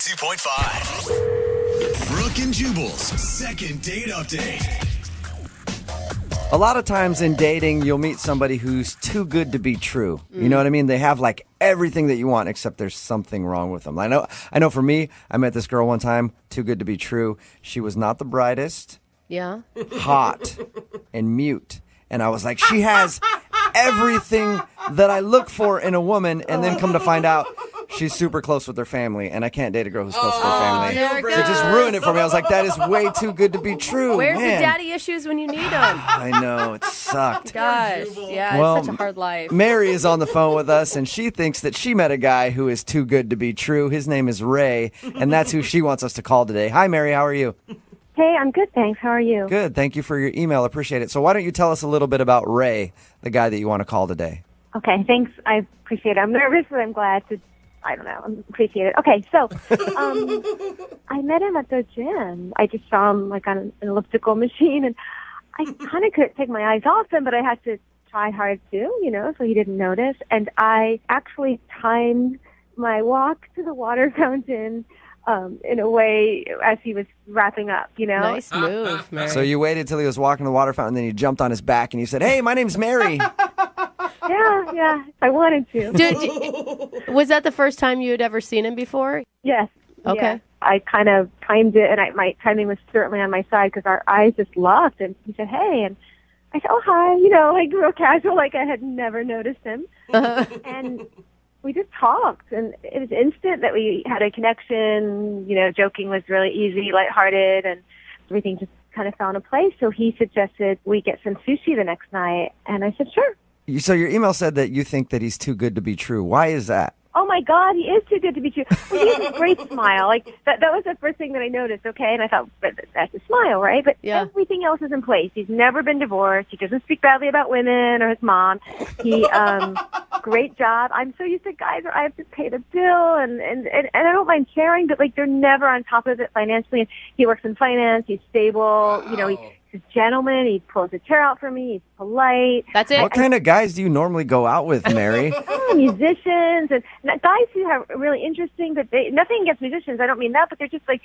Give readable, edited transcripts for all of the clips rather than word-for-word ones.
92.5. Brooke and Jubal's second date update. A lot of times in dating, you'll meet somebody who's too good to be true. You know what I mean? They have like everything that you want, except there's something wrong with them. I know for me, I met this girl one time, too good to be true. She was not the brightest. Yeah. Hot and mute. And I was like, she has everything that I look for in a woman, and then come to find out she's super close with her family, and I can't date a girl who's close with her family. there it So it just ruined it for me. I was like, that is way too good to be true. Where's Man. the daddy issues when you need them? I know, it sucked. Gosh. Yeah, Well, it's such a hard life. Mary is on the phone with us, and she thinks that she met a guy who is too good to be true. His name is Ray, and that's who she wants us to call today. Hi, Mary. How are you? Hey, I'm good, thanks. How are you? Good. Thank you for your email. Appreciate it. So why don't you tell us a little bit about Ray, the guy that you want to call today? Okay, thanks. I appreciate it. I'm nervous, but I'm glad to, I appreciate it. Okay, so I met him at the gym. I just saw him like on an elliptical machine, and I kind of couldn't take my eyes off him, but I had to try hard too, so he didn't notice. And I actually timed my walk to the water fountain in a way as he was wrapping up, Nice move, Mary. So you waited till he was walking to the water fountain, then you jumped on his back, and you said, hey, my name's Mary. Yeah, I wanted to. Was that the first time you had ever seen him before? Yes. Okay. Yes. I kind of timed it, and my timing was certainly on my side because our eyes just locked. And he said, hey, and I said, oh, hi, like real casual, like I had never noticed him. And we just talked, and it was instant that we had a connection. Joking was really easy, lighthearted, and everything just kind of fell into place. So he suggested we get some sushi the next night, and I said, sure. So your email said that you think that he's too good to be true. Why is that? Oh my God, he is too good to be true. Well, he has a great smile. Like that was the first thing that I noticed. Okay, and I thought, but that's a smile, right? But everything else is in place. He's never been divorced. He doesn't speak badly about women or his mom. He, great job. I'm so used to guys where I have to pay the bill, and I don't mind sharing, but like they're never on top of it financially. And he works in finance. He's stable. Wow. He's a gentleman. He pulls a chair out for me. He's polite. That's it. What kind of guys do you normally go out with, Mary? Musicians and guys who are really interesting, but nothing against musicians. I don't mean that, but they're just like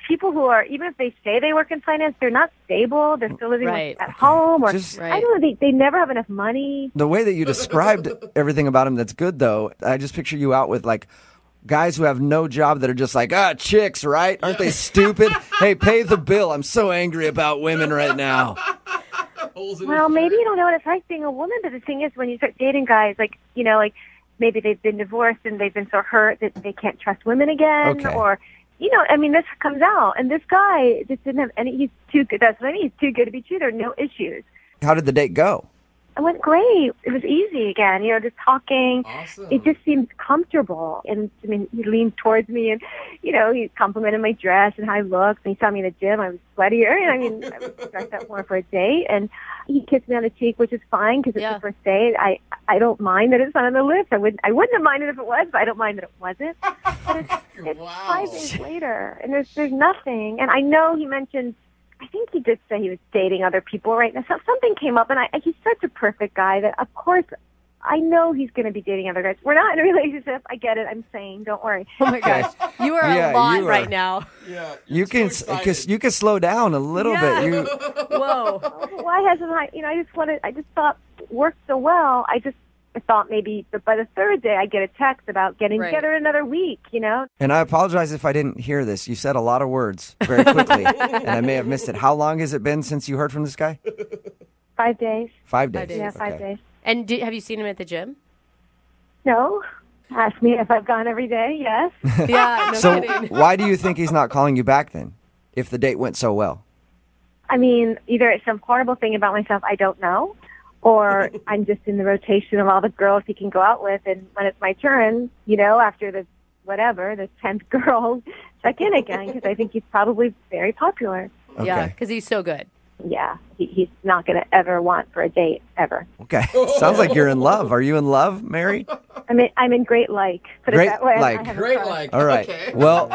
people who are, even if they say they work in finance, they're not stable. They're still living at home, or I don't know. They never have enough money. The way that you described everything about him that's good, though, I just picture you out with like guys who have no job that are just like, chicks, right? Aren't they stupid? Hey, pay the bill. I'm so angry about women right now. Well, maybe you don't know what it's like being a woman, but the thing is, when you start dating guys, like maybe they've been divorced and they've been so hurt that they can't trust women again, or this comes out. And this guy just didn't have any. He's too good. That's what I mean. He's too good to be true. There are no issues. How did the date go? It went great. It was easy again, just talking. Awesome. It just seemed comfortable. And he leaned towards me and, he complimented my dress and how I looked. And he saw me in the gym. I was sweatier. And I was dressed up more for a date. And he kissed me on the cheek, which is fine because it's the first date. I don't mind that it's not on the lips. I wouldn't have minded if it was, but I don't mind that it wasn't. But it's 5 days later, and there's nothing. And I know he mentioned, I think he did say he was dating other people right now. So something came up, and he's such a perfect guy that, of course, I know he's going to be dating other guys. We're not in a relationship. I get it. I'm saying, don't worry. Oh my gosh, you are a lot right now. Yeah, you can slow down a little bit. Whoa. Why hasn't I just thought it worked so well. I thought maybe by the third day I'd get a text about getting together another week, And I apologize if I didn't hear this. You said a lot of words very quickly, and I may have missed it. How long has it been since you heard from this guy? 5 days. 5 days. Yeah, 5 days. And have you seen him at the gym? No. Ask me if I've gone every day. Yes. Yeah, no So kidding. why do you think he's not calling you back then, if the date went so well? I mean, either it's some horrible thing about myself I don't know, or I'm just in the rotation of all the girls he can go out with, and when it's my turn, after the 10th girl, check in again, because I think he's probably very popular. Okay. Yeah, because he's so good. Yeah, he's not going to ever want for a date, ever. Okay. Sounds like you're in love. Are you in love, Mary? I'm in great like. Put Great it that way. like. Great like. All right. Okay. Well,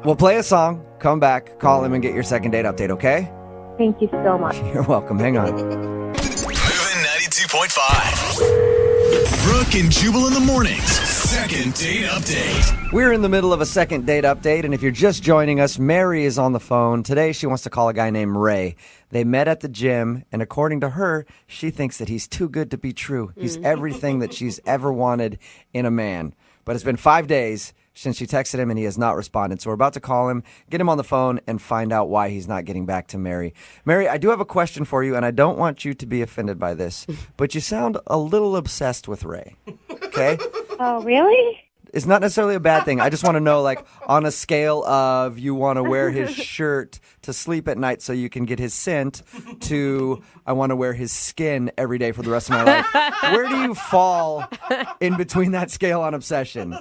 we'll play a song, come back, call him, and get your second date update, okay? Thank you so much. You're welcome. Hang on. Moving 92.5. Brooke and Jubal in the mornings. Second date update. We're in the middle of a second date update, and if you're just joining us, Mary is on the phone. Today, she wants to call a guy named Ray. They met at the gym, and according to her, she thinks that he's too good to be true. He's everything that she's ever wanted in a man. But it's been 5 days since she texted him, and he has not responded. So we're about to call him, get him on the phone, and find out why he's not getting back to Mary. Mary, I do have a question for you, and I don't want you to be offended by this, but you sound a little obsessed with Ray. Okay? Oh, really? It's not necessarily a bad thing. I just want to know, like, on a scale of you want to wear his shirt to sleep at night so you can get his scent to I want to wear his skin every day for the rest of my life. Where do you fall in between that scale on obsession?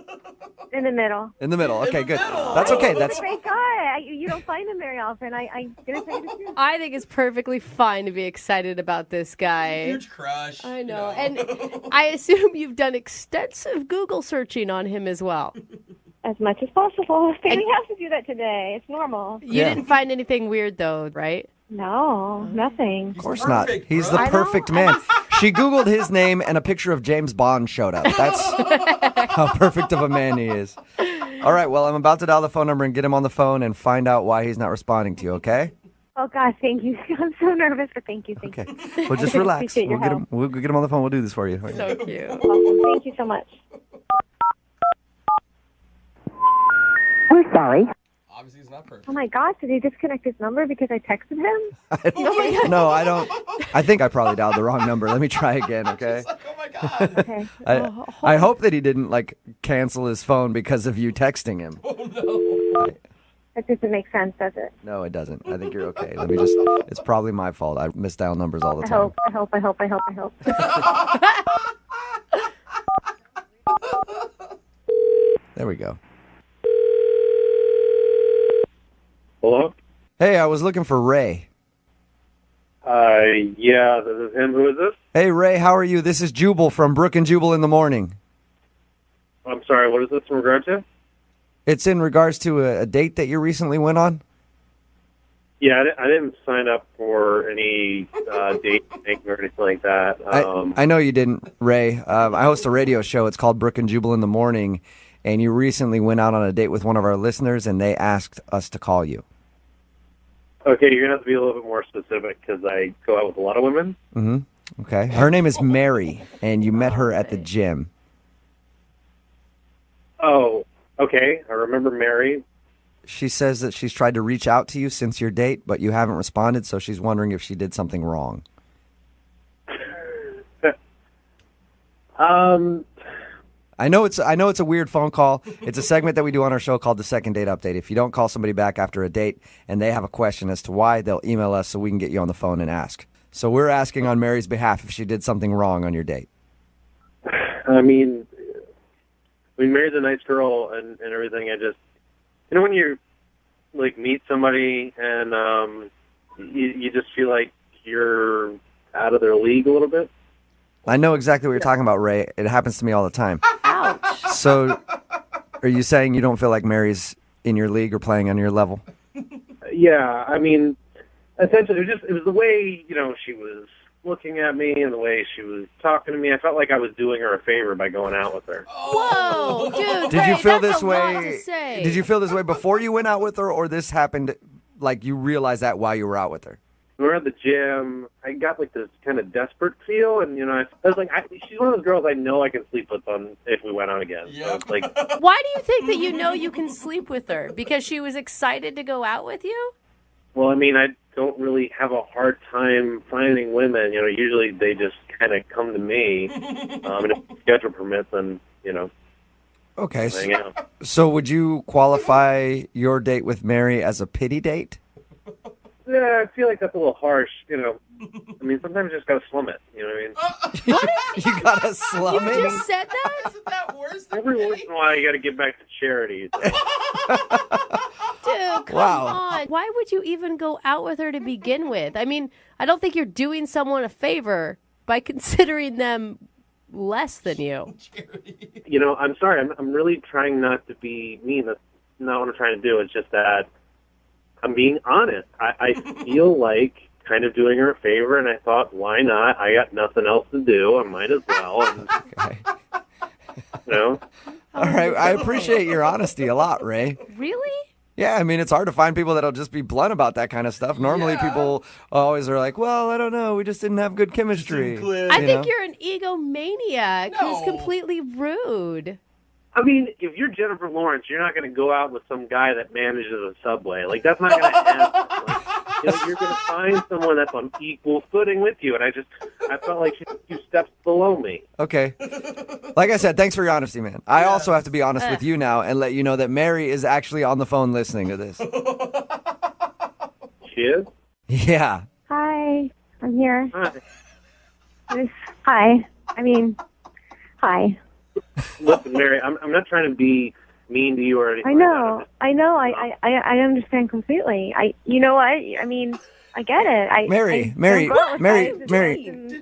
In the middle. In the middle. Okay, good. That's okay. He's a great guy. You don't find him very often. I'm going to tell you the truth. I think it's perfectly fine to be excited about this guy. Huge crush. I know. And I assume you've done extensive Google searching on him as well. As much as possible. We have to do that today. It's normal. You didn't find anything weird, though, right? No, nothing. Of course not. perfect, He's bro. the perfect man. She Googled his name and a picture of James Bond showed up. That's how perfect of a man he is. All right, well, I'm about to dial the phone number and get him on the phone and find out why he's not responding to you, okay? Oh, God, thank you. I'm so nervous, but thank you. Okay. Well, just relax. Appreciate your help. We'll get him on the phone. We'll do this for you. So cute. Awesome. Thank you so much. We're sorry. Obviously, he's not perfect. Oh, my gosh, did he disconnect his number because I texted him? No, I don't. I think I probably dialed the wrong number. Let me try again, okay? Like, oh my god. Okay. I hope that he didn't, like, cancel his phone because of you texting him. That doesn't make sense, does it? No, it doesn't. I think you're okay. Let me just, it's probably my fault. I misdial numbers all the time. I hope. There we go. Hello? Hey, I was looking for Ray. Yeah, this is him. Who is this? Hey, Ray, how are you? This is Jubal from Brooke and Jubal in the morning. I'm sorry, what is this in regard to? It's in regards to a date that you recently went on. Yeah, I didn't sign up for any date thing or anything like that. I know you didn't, Ray. I host a radio show. It's called Brooke and Jubal in the morning, and you recently went out on a date with one of our listeners, and they asked us to call you. Okay, you're going to have to be a little bit more specific because I go out with a lot of women. Mm-hmm. Okay. Her name is Mary, and you met her at the gym. Oh, okay. I remember Mary. She says that she's tried to reach out to you since your date, but you haven't responded, so she's wondering if she did something wrong. I know it's a weird phone call. It's a segment that we do on our show called the Second Date Update. If you don't call somebody back after a date and they have a question as to why, they'll email us so we can get you on the phone and ask. So we're asking on Mary's behalf if she did something wrong on your date. I mean, Mary's a nice girl and everything. I just, when you like meet somebody and you just feel like you're out of their league a little bit. I know exactly what you're talking about, Ray. It happens to me all the time. Ouch. So are you saying you don't feel like Mary's in your league or playing on your level? Yeah, I mean, essentially, it was the way, she was looking at me and the way she was talking to me. I felt like I was doing her a favor by going out with her. Whoa, dude. Did you Ray, feel that's this a lot way? to say. Did you feel this way before you went out with her, or this happened like you realized that while you were out with her? We were at the gym. I got like this kind of desperate feel, and I was like, she's one of those girls I know I can sleep with if we went out again. Yep. So it's like, Why do you think that you can sleep with her? Because she was excited to go out with you? well, I mean, I don't really have a hard time finding women. Usually they just kind of come to me, and if the schedule permits, then Okay. hang out. So would you qualify your date with Mary as a pity date? Yeah, I feel like that's a little harsh. I mean, sometimes you just gotta slum it. You know what I mean? You gotta slum You it. just said that? Isn't that worse than Every once in a while, you got to give back to charity. Dude, come Wow. on. Why would you even go out with her to begin with? I mean, I don't think you're doing someone a favor by considering them less than you. I'm sorry. I'm really trying not to be mean. That's not what I'm trying to do. It's just that I'm being honest. I feel like kind of doing her a favor, and I thought, why not? I got nothing else to do. I might as well. And, Okay. All right. I appreciate your honesty a lot, Ray. Really? Yeah, I mean, it's hard to find people that'll just be blunt about that kind of stuff. Normally, people always are like, well, I don't know. We just didn't have good chemistry. I think you're an egomaniac who's completely rude. I mean, if you're Jennifer Lawrence, you're not going to go out with some guy that manages a subway. Like, that's not going to happen. Like, you're going to find someone that's on equal footing with you. And I felt like she's a few steps below me. Okay. Like I said, thanks for your honesty, man. I also have to be honest with you now and let you know that Mary is actually on the phone listening to this. She is? Hi, I'm here. Hi. Hi. Hi. Listen, Mary, I'm not trying to be mean to you or anything. I know. I understand completely. You know what? I mean, I get it. Mary. Did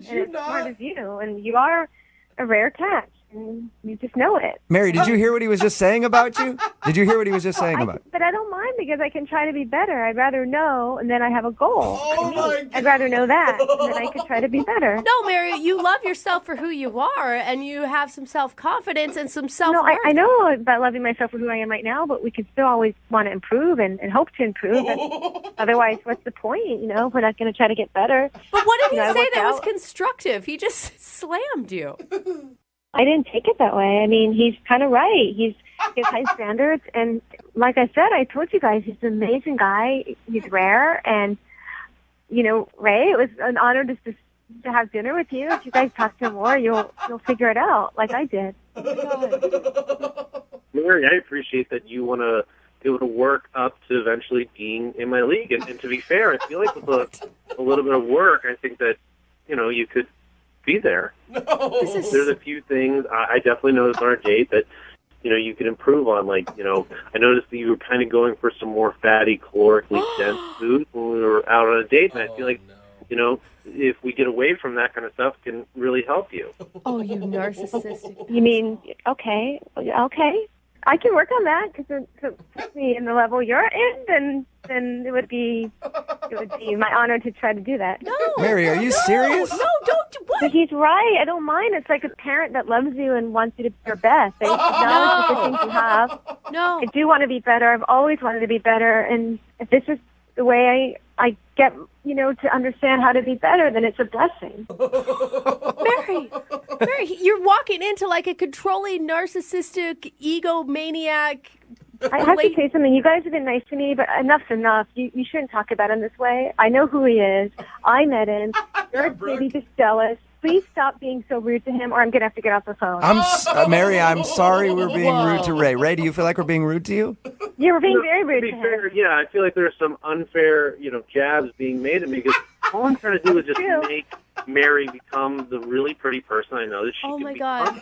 you not? Smart as you, and you are a rare catch, and you just know it. Mary, did you hear what he was just saying about you? Did you hear what he was just saying about you? But I don't mind because I can try to be better. I'd rather know, and then I have a goal. Oh, my God. I'd rather know that, and then I could try to be better. No, Mary, you love yourself for who you are, and you have some self-confidence and some self-worth. No, I know about loving myself for who I am right now, but we can still always want to improve and hope to improve. And otherwise, what's the point? If we're not going to try to get better. But what did he I say worked that was out. constructive? He just slammed you. I didn't take it that way. I mean, he's kind of right. He has high standards, and like I said, I told you guys, he's an amazing guy. He's rare, and Ray, it was an honor just to have dinner with you. If you guys talk to him more, you'll figure it out, like I did. Mary, I appreciate that you want to be able to work up to eventually being in my league. And to be fair, I feel like with a little bit of work, I think that, you could be there. There's a few things I definitely noticed on our date that, you could improve on. Like, I noticed that you were kind of going for some more fatty, calorically dense food when we were out on a date. And I feel like, if we get away from that kind of stuff, it can really help you. Oh, you narcissistic. You mean, okay. I can work on that because to put me in the level you're in, then it would be my honor to try to do that. No, Mary, are you serious? No, don't. What? But he's right. I don't mind. It's like a parent that loves you and wants you to be your best. They acknowledge the good things you have. No. I do want to be better. I've always wanted to be better. And if this is the way I get, to understand how to be better, then it's a blessing. Mary, you're walking into like a controlling, narcissistic, egomaniac. I have to say something. You guys have been nice to me, but enough's enough. You shouldn't talk about him this way. I know who he is. I met him. You're maybe just jealous. Please stop being so rude to him, or I'm going to have to get off the phone. Mary, I'm sorry we're being rude to Ray. Ray, do you feel like we're being rude to you? You were being very rude To be to him. fair, yeah, I feel like there's some unfair, jabs being made at me because all I'm trying to do is just make Mary become the really pretty person I know that she can my become.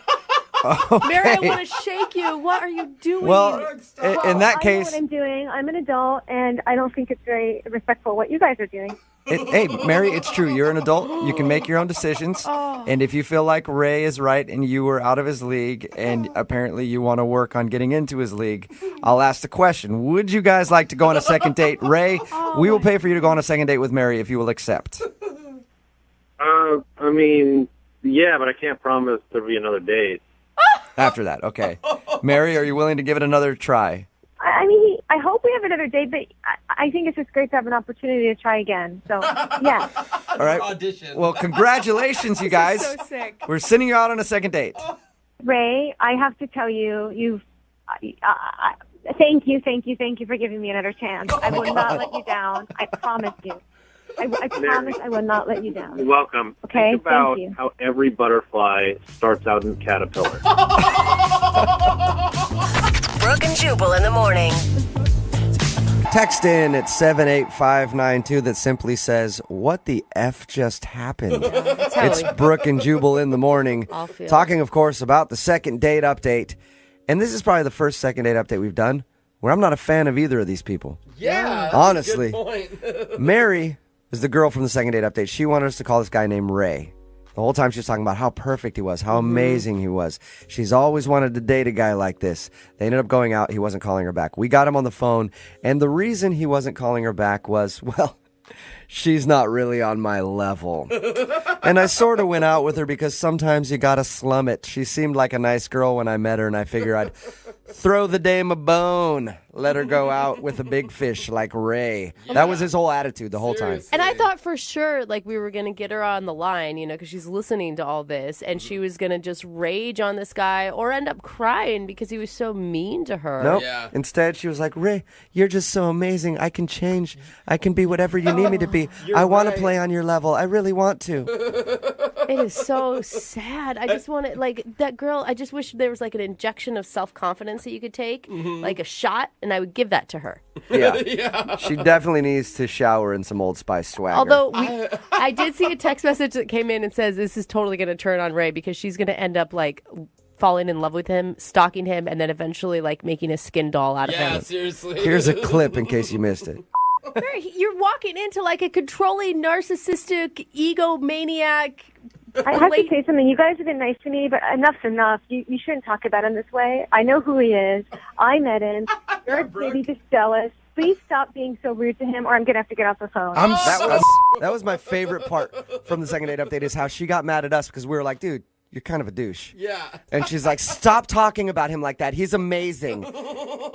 God. Mary, I want to shake you. What are you doing? Well, in that I know case, what I'm doing. I'm an adult, and I don't think it's very respectful what you guys are doing. hey, Mary, it's true. You're an adult. You can make your own decisions. And if you feel like Ray is right and you were out of his league and apparently you want to work on getting into his league, I'll ask the question. Would you guys like to go on a second date? Ray, we will pay for you to go on a second date with Mary if you will accept. I mean, yeah, but I can't promise there'll be another date. After that, okay. Mary, are you willing to give it another try? I mean, I hope we have another date, but I think it's just great to have an opportunity to try again. So, yeah. All right. Audition. Well, congratulations, you guys. So sick. We're sending you out on a second date. Ray, I have to tell you, thank you for giving me another chance. I will not let you down. I promise you. I promise I will not let you down. You're welcome. Okay, Think about thank you. how every butterfly starts out in a caterpillar. Brooke and Jubal in the morning. Text in at 78592 that simply says, what the F just happened? It's Brooke and Jubal in the morning. Talking, of course, about the second date update. And this is probably the first second date update we've done where I'm not a fan of either of these people. Yeah. Honestly. Good point. Mary is the girl from the second date update. She wanted us to call this guy named Ray. The whole time she was talking about how perfect he was, how amazing he was. She's always wanted to date a guy like this. They ended up going out. He wasn't calling her back. We got him on the phone, and the reason he wasn't calling her back was, well, she's not really on my level. And I sort of went out with her because sometimes you gotta slum it. She seemed like a nice girl when I met her, and I figured I'd throw the dame a bone, let her go out with a big fish like Ray. That was his whole attitude the whole time. And I thought for sure, like, we were going to get her on the line, because she's listening to all this, and she was going to just rage on this guy or end up crying because he was so mean to her. Nope. Yeah. Instead, she was like, Ray, you're just so amazing. I can change. I can be whatever you need me to be. I want to play on your level. I really want to. It is so sad. I just want to, like, that girl, I just wish there was, like, an injection of self-confidence that you could take, like a shot, and I would give that to her. Yeah. She definitely needs to shower in some Old Spice swagger. Although I did see a text message that came in and says this is totally going to turn on Ray because she's going to end up, like, falling in love with him, stalking him, and then eventually, like, making a skin doll out of him. Yeah, seriously. Here's a clip in case you missed it. You're walking into, like, a controlling, narcissistic, egomaniac. I have to say something. You guys have been nice to me, but enough's enough. You shouldn't talk about him this way. I know who he is. I met him. You're maybe just jealous. Please stop being so rude to him, or I'm going to have to get off the phone. That was my favorite part from the second date update is how she got mad at us because we were like, dude, you're kind of a douche. Yeah. And she's like, stop talking about him like that. He's amazing.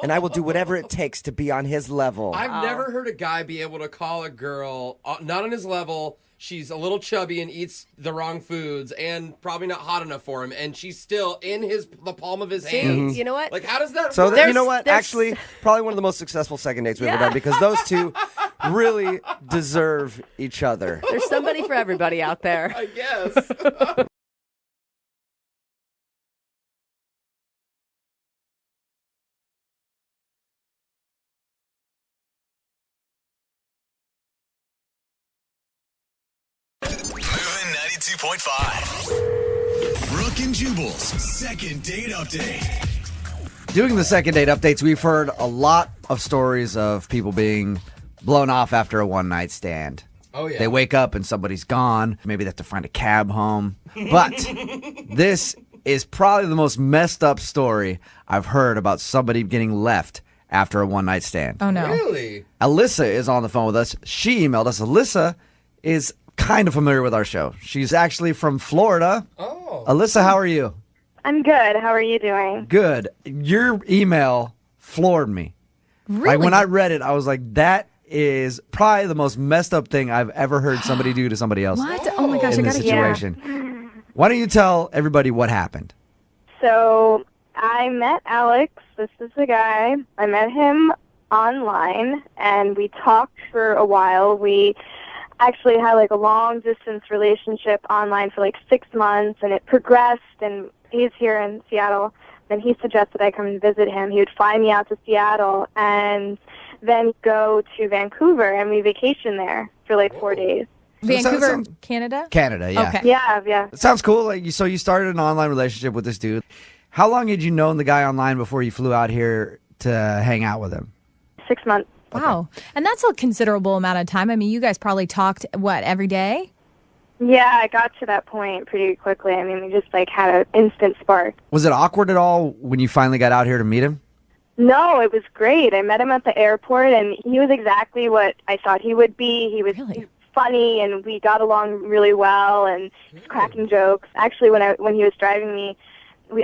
And I will do whatever it takes to be on his level. I've never heard a guy be able to call a girl not on his level. She's a little chubby and eats the wrong foods and probably not hot enough for him, and she's still in the palm of his hands. You know what? Like, how does that So work? you know what? Actually, probably one of the most successful second dates we've ever done because those two really deserve each other. There's somebody for everybody out there. I guess. Moving 92.5. Brooke and Jubal's second date update. Doing the second date updates, we've heard a lot of stories of people being blown off after a one-night stand. Oh, yeah. They wake up and somebody's gone. Maybe they have to find a cab home. But this is probably the most messed up story I've heard about somebody getting left after a one-night stand. Oh, no. Really? Alyssa is on the phone with us. She emailed us. Alyssa is kind of familiar with our show. She's actually from Florida. Oh. Alyssa, how are you? I'm good. How are you doing? Good. Your email floored me. Really? Like when I read it, I was like, that is probably the most messed up thing I've ever heard somebody do to somebody else What? Oh my gosh, I in this gotta hear. situation. Why don't you tell everybody what happened? So I met Alex. This is the guy. I met him online, and we talked for a while. We actually had like a long-distance relationship online for like 6 months, and it progressed, and he's here in Seattle, and he suggested I come and visit him. He would fly me out to Seattle and then go to Vancouver, and we vacation there for like 4 days. Vancouver, sounds- Canada? Canada, yeah. Okay. Yeah. It sounds cool. Like, so you started an online relationship with this dude. How long had you known the guy online before you flew out here to hang out with him? 6 months. Wow. And that's a considerable amount of time. I mean, you guys probably talked, what, every day? Yeah, I got to that point pretty quickly. I mean, we just like had an instant spark. Was it awkward at all when you finally got out here to meet him? No, it was great. I met him at the airport, and he was exactly what I thought he would be. He was Really? funny, and we got along really well, and he was cracking jokes. Actually, when he was driving me,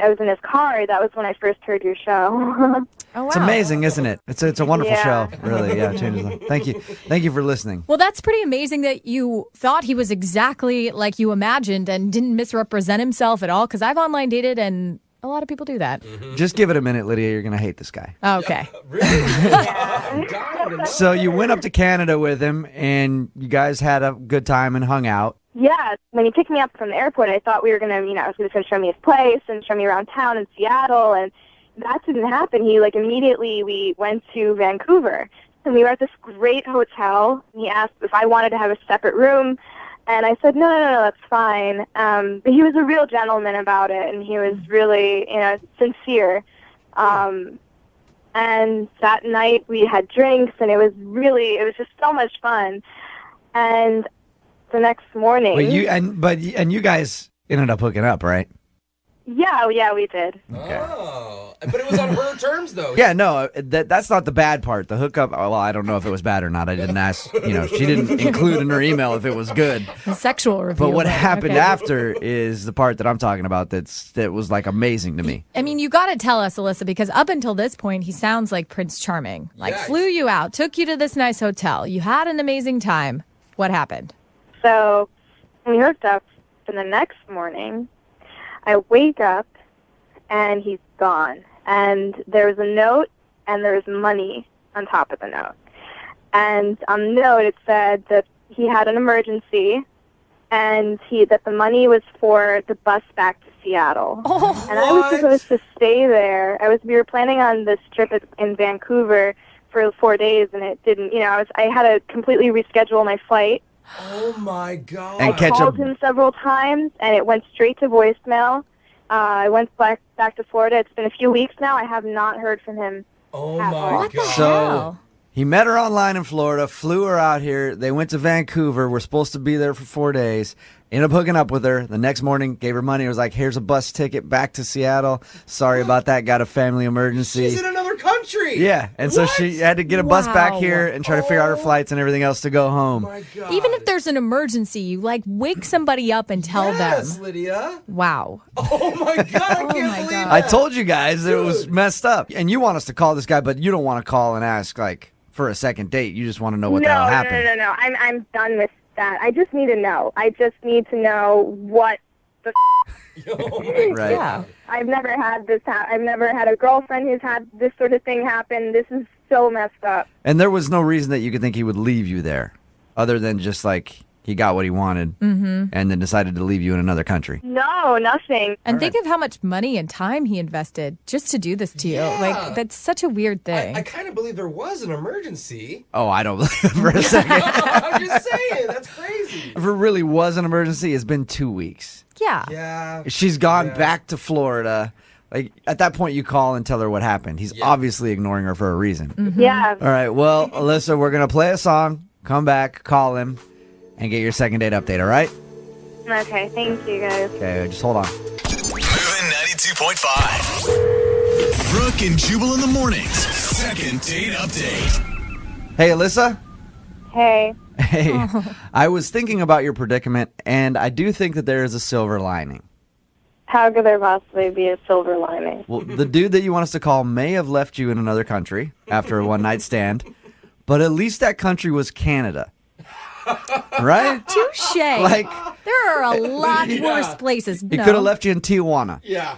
I was in his car. That was when I first heard your show. Oh, wow. It's amazing, isn't it? It's a wonderful Yeah. show. Really, yeah. It changes them. Thank you. Thank you for listening. Well, that's pretty amazing that you thought he was exactly like you imagined and didn't misrepresent himself at all, because I've online dated, and a lot of people do that. Just give it a minute, Lydia. You're going to hate this guy. Okay. Really? I'm dying to know. So you went up to Canada with him, and you guys had a good time and hung out. Yeah, when he picked me up from the airport, I thought we were going to, I was going to show me his place and show me around town in Seattle, and that didn't happen. He, immediately we went to Vancouver, and we were at this great hotel. He asked if I wanted to have a separate room, and I said, no, that's fine. But he was a real gentleman about it, and he was really, sincere. And that night we had drinks, and it was just so much fun. And the next morning... But you guys ended up hooking up, right? Yeah, we did. Oh, but it was on her terms, though. Yeah, no, that's not the bad part. The hookup, well, I don't know if it was bad or not. I didn't ask, she didn't include in her email if it was good. The sexual review. But what happened okay. after is the part that I'm talking about that was like amazing to me. I mean, you got to tell us, Alyssa, because up until this point, he sounds like Prince Charming. Like, Yes. flew you out, took you to this nice hotel. You had an amazing time. What happened? So we hooked up, and the next morning, I wake up, and he's gone. And there was a note, and there was money on top of the note. And on the note, it said that he had an emergency, and that the money was for the bus back to Seattle. Oh, And I was supposed to stay there. We were planning on this trip in Vancouver for 4 days, and it didn't. I had to completely reschedule my flight. Oh my God. And I called him several times, and it went straight to voicemail. I went back to Florida. It's been a few weeks now. I have not heard from him. Oh at my all. what the God. hell? He met her online in Florida, flew her out here. They went to Vancouver. We're supposed to be there for 4 days. Ended up hooking up with her. The next morning, gave her money. It was like, here's a bus ticket back to Seattle. Sorry about that. Got a family emergency. She's in another country. Yeah, and so she had to get a bus back Wow. here and try to figure out her flights and everything else to go Oh home. my God. Even if there's an emergency, you wake somebody up and tell Yes, them. Lydia. Wow. Oh my God. I can't my believe God. I that. told you guys that it was messed up. And you want us to call this guy, but you don't want to call and ask, like, for a second date. You just want to know what the hell happened. No. I'm done with that. I just need to know. I just need to know what the Oh my Right. Yeah. I've never had this I've never had a girlfriend who's had this sort of thing happen. This is so messed up. And there was no reason that you could think he would leave you there other than just like he got what he wanted and then decided to leave you in another country. No, nothing. And think of how much money and time he invested just to do this to you. Yeah. Like, that's such a weird thing. I kind of believe there was an emergency. Oh, I don't believe it for a second. I'm just saying. That's crazy. If it really was an emergency, it's been 2 weeks. yeah. Yeah. She's gone back to Florida. Like at that point, you call and tell her what happened. He's obviously ignoring her for a reason. Yeah. All right. Well, Alyssa, we're going to play a song, come back, call him, and get your second date update, all right? Okay, thank you guys. Okay, just hold on. Moving 92.5. Brooke and Jubal in the mornings. Second date update. Hey, Alyssa. Hey. Hey, I was thinking about your predicament, and I do think that there is a silver lining. How could there possibly be a silver lining? Well, the dude that you want us to call may have left you in another country after a one-night stand, but at least that country was Canada. Right? Touche. Like, there are a lot worse places. he could have left you in Tijuana Yeah.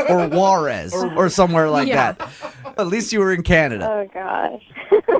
or Juarez or somewhere like Yeah. that. At least you were in Canada. Oh, gosh.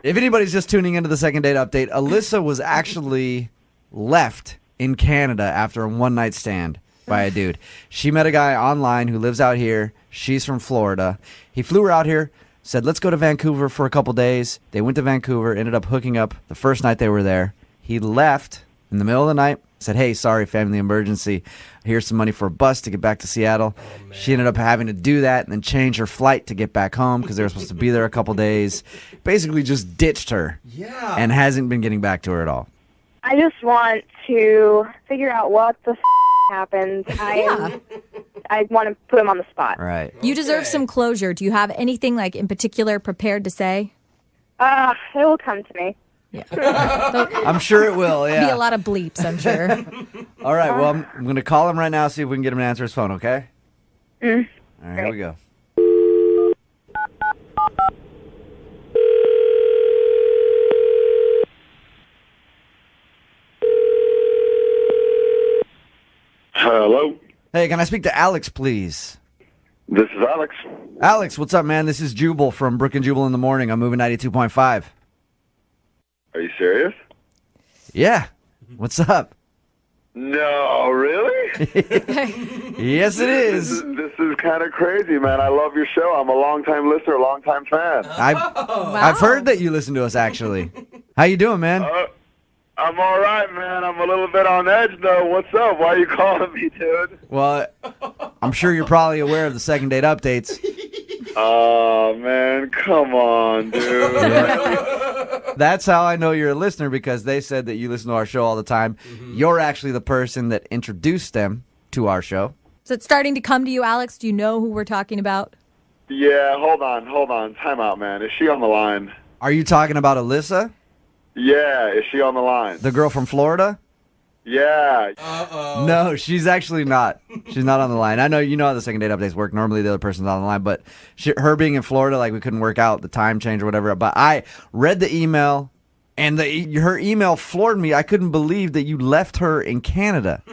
If anybody's just tuning into the second date update, Alyssa was actually left in Canada after a one-night stand by a dude. She met a guy online who lives out here. She's from Florida. He flew her out here, said, let's go to Vancouver for a couple days. They went to Vancouver, ended up hooking up the first night they were there. He left in the middle of the night, said, hey, sorry, family emergency. Here's some money for a bus to get back to Seattle. She ended up having to do that and then change her flight to get back home because they were supposed to be there a couple days. Basically just ditched her Yeah. and hasn't been getting back to her at all. I just want to figure out what the happened. I want to put him on the spot. Right. You deserve Okay. some closure. Do you have anything like in particular prepared to say? It will come to me. I'm sure it will, Be yeah. a lot of bleeps, I'm sure. All right, well, I'm going to call him right now, see if we can get him to answer his phone, okay? All right, here we go. Hello, Hey, can I speak to Alex, please? this is Alex. Alex, what's up, man? This is Jubal from Brooke and Jubal in the morning. I'm moving 92.5. Are you serious? Yeah. What's up? No, really? Yes, it is. This is kind of crazy, man. I love your show. I'm a long-time listener, a long-time fan. I've heard that you listen to us, actually. How you doing, man? I'm all right, man. I'm a little bit on edge, though. What's up? Why are you calling me, dude? Well, I'm sure you're probably aware of the second date updates. Oh, man. Come on, dude. That's how I know you're a listener, because they said that you listen to our show all the time. You're actually the person that introduced them to our show. Is it starting to come to you, Alex? Do you know who we're talking about? Yeah, hold on. Time out, man. Is she on the line? Are you talking about Alyssa, Yeah, is she on the line? the girl from Florida? Yeah. No, she's actually not. She's not on the line. I know you know how the second date updates work. Normally the other person's on the line, but her being in Florida, like we couldn't work out the time change or whatever. But I read the email, and her email floored me. I couldn't believe that you left her in Canada.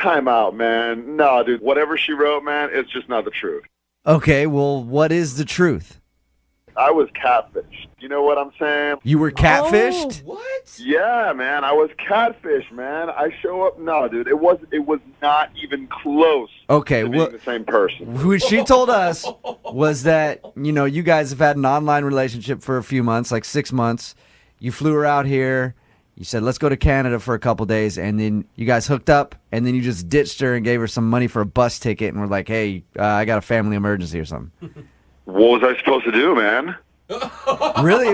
Time out, man. No, dude, whatever she wrote, man, it's just not the truth. Okay, well, what is the truth? I was catfished. You know what I'm saying? You were catfished? Oh, what? Yeah, man, I was catfished, man. I show up. No, dude, it was not even close. Okay, to being the same person. What she told us was that, you guys have had an online relationship for a few months, like 6 months. You flew her out here. You said, let's go to Canada for a couple days, and then you guys hooked up, and then you just ditched her and gave her some money for a bus ticket, and were like, hey, I got a family emergency or something. What was I supposed to do, man? Really?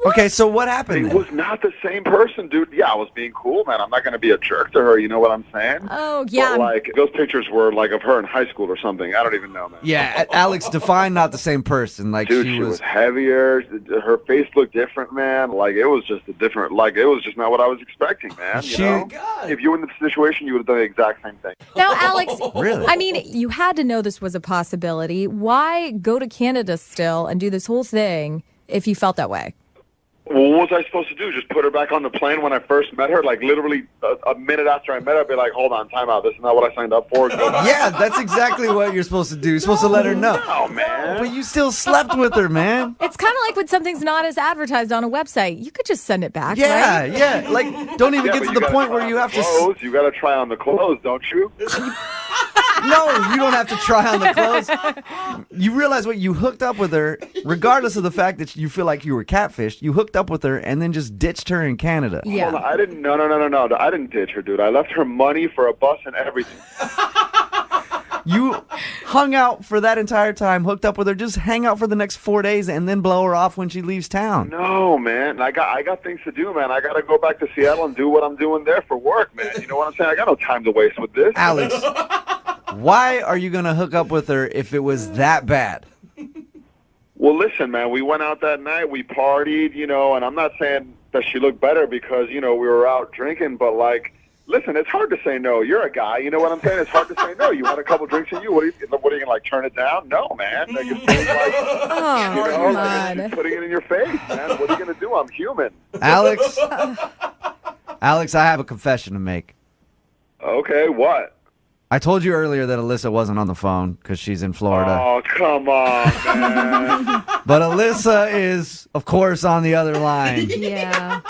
Okay, so what happened It then? was not the same person, dude. Yeah, I was being cool, man. I'm not going to be a jerk to her, you know what I'm saying? Oh, yeah. But, those pictures were, of her in high school or something. I don't even know, man. Yeah, Alex, define not the same person. Dude, she was heavier. Her face looked different, man. It was just a different, it was just not what I was expecting, man. You know? God. If you were in the situation, you would have done the exact same thing. Now, Alex, Really? I mean, you had to know this was a possibility. Why go to Canada still and do this whole thing if you felt that way? Well, what was I supposed to do? Just put her back on the plane when I first met her? Literally a minute after I met her, I'd be like, hold on, time out. This is not what I signed up for. Go back. Yeah, that's exactly what you're supposed to do. You're supposed to let her know. No, man. But you still slept with her, man. It's kind of like when something's not as advertised on a website. You could just send it back, Yeah, right? yeah. Don't even Yeah, get but to you the gotta point try where on you the have to... clothes. You got to try on the clothes, don't you? No, you don't have to try on the clothes. You realize what? You hooked up with her, regardless of the fact that you feel like you were catfished. You hooked up with her and then just ditched her in Canada. Yeah. Hold on, I didn't. No. I didn't ditch her, dude. I left her money for a bus and everything. You hung out for that entire time, hooked up with her, just hang out for the next 4 days and then blow her off when she leaves town. No, man. I got things to do, man. I got to go back to Seattle and do what I'm doing there for work, man. You know what I'm saying? I got no time to waste with this. Alex, why are you going to hook up with her if it was that bad? Well, listen, man. We went out that night. We partied, and I'm not saying that she looked better because, we were out drinking, but, listen, it's hard to say no. You're a guy. You know what I'm saying? It's hard to say no. You want a couple drinks in you? What are you going to, turn it down? No, man. Come on. Just putting it in your face, man. What are you going to do? I'm human. Alex, I have a confession to make. Okay, what? I told you earlier that Alyssa wasn't on the phone because she's in Florida. Oh, come on, man. But Alyssa is, of course, on the other line. Yeah.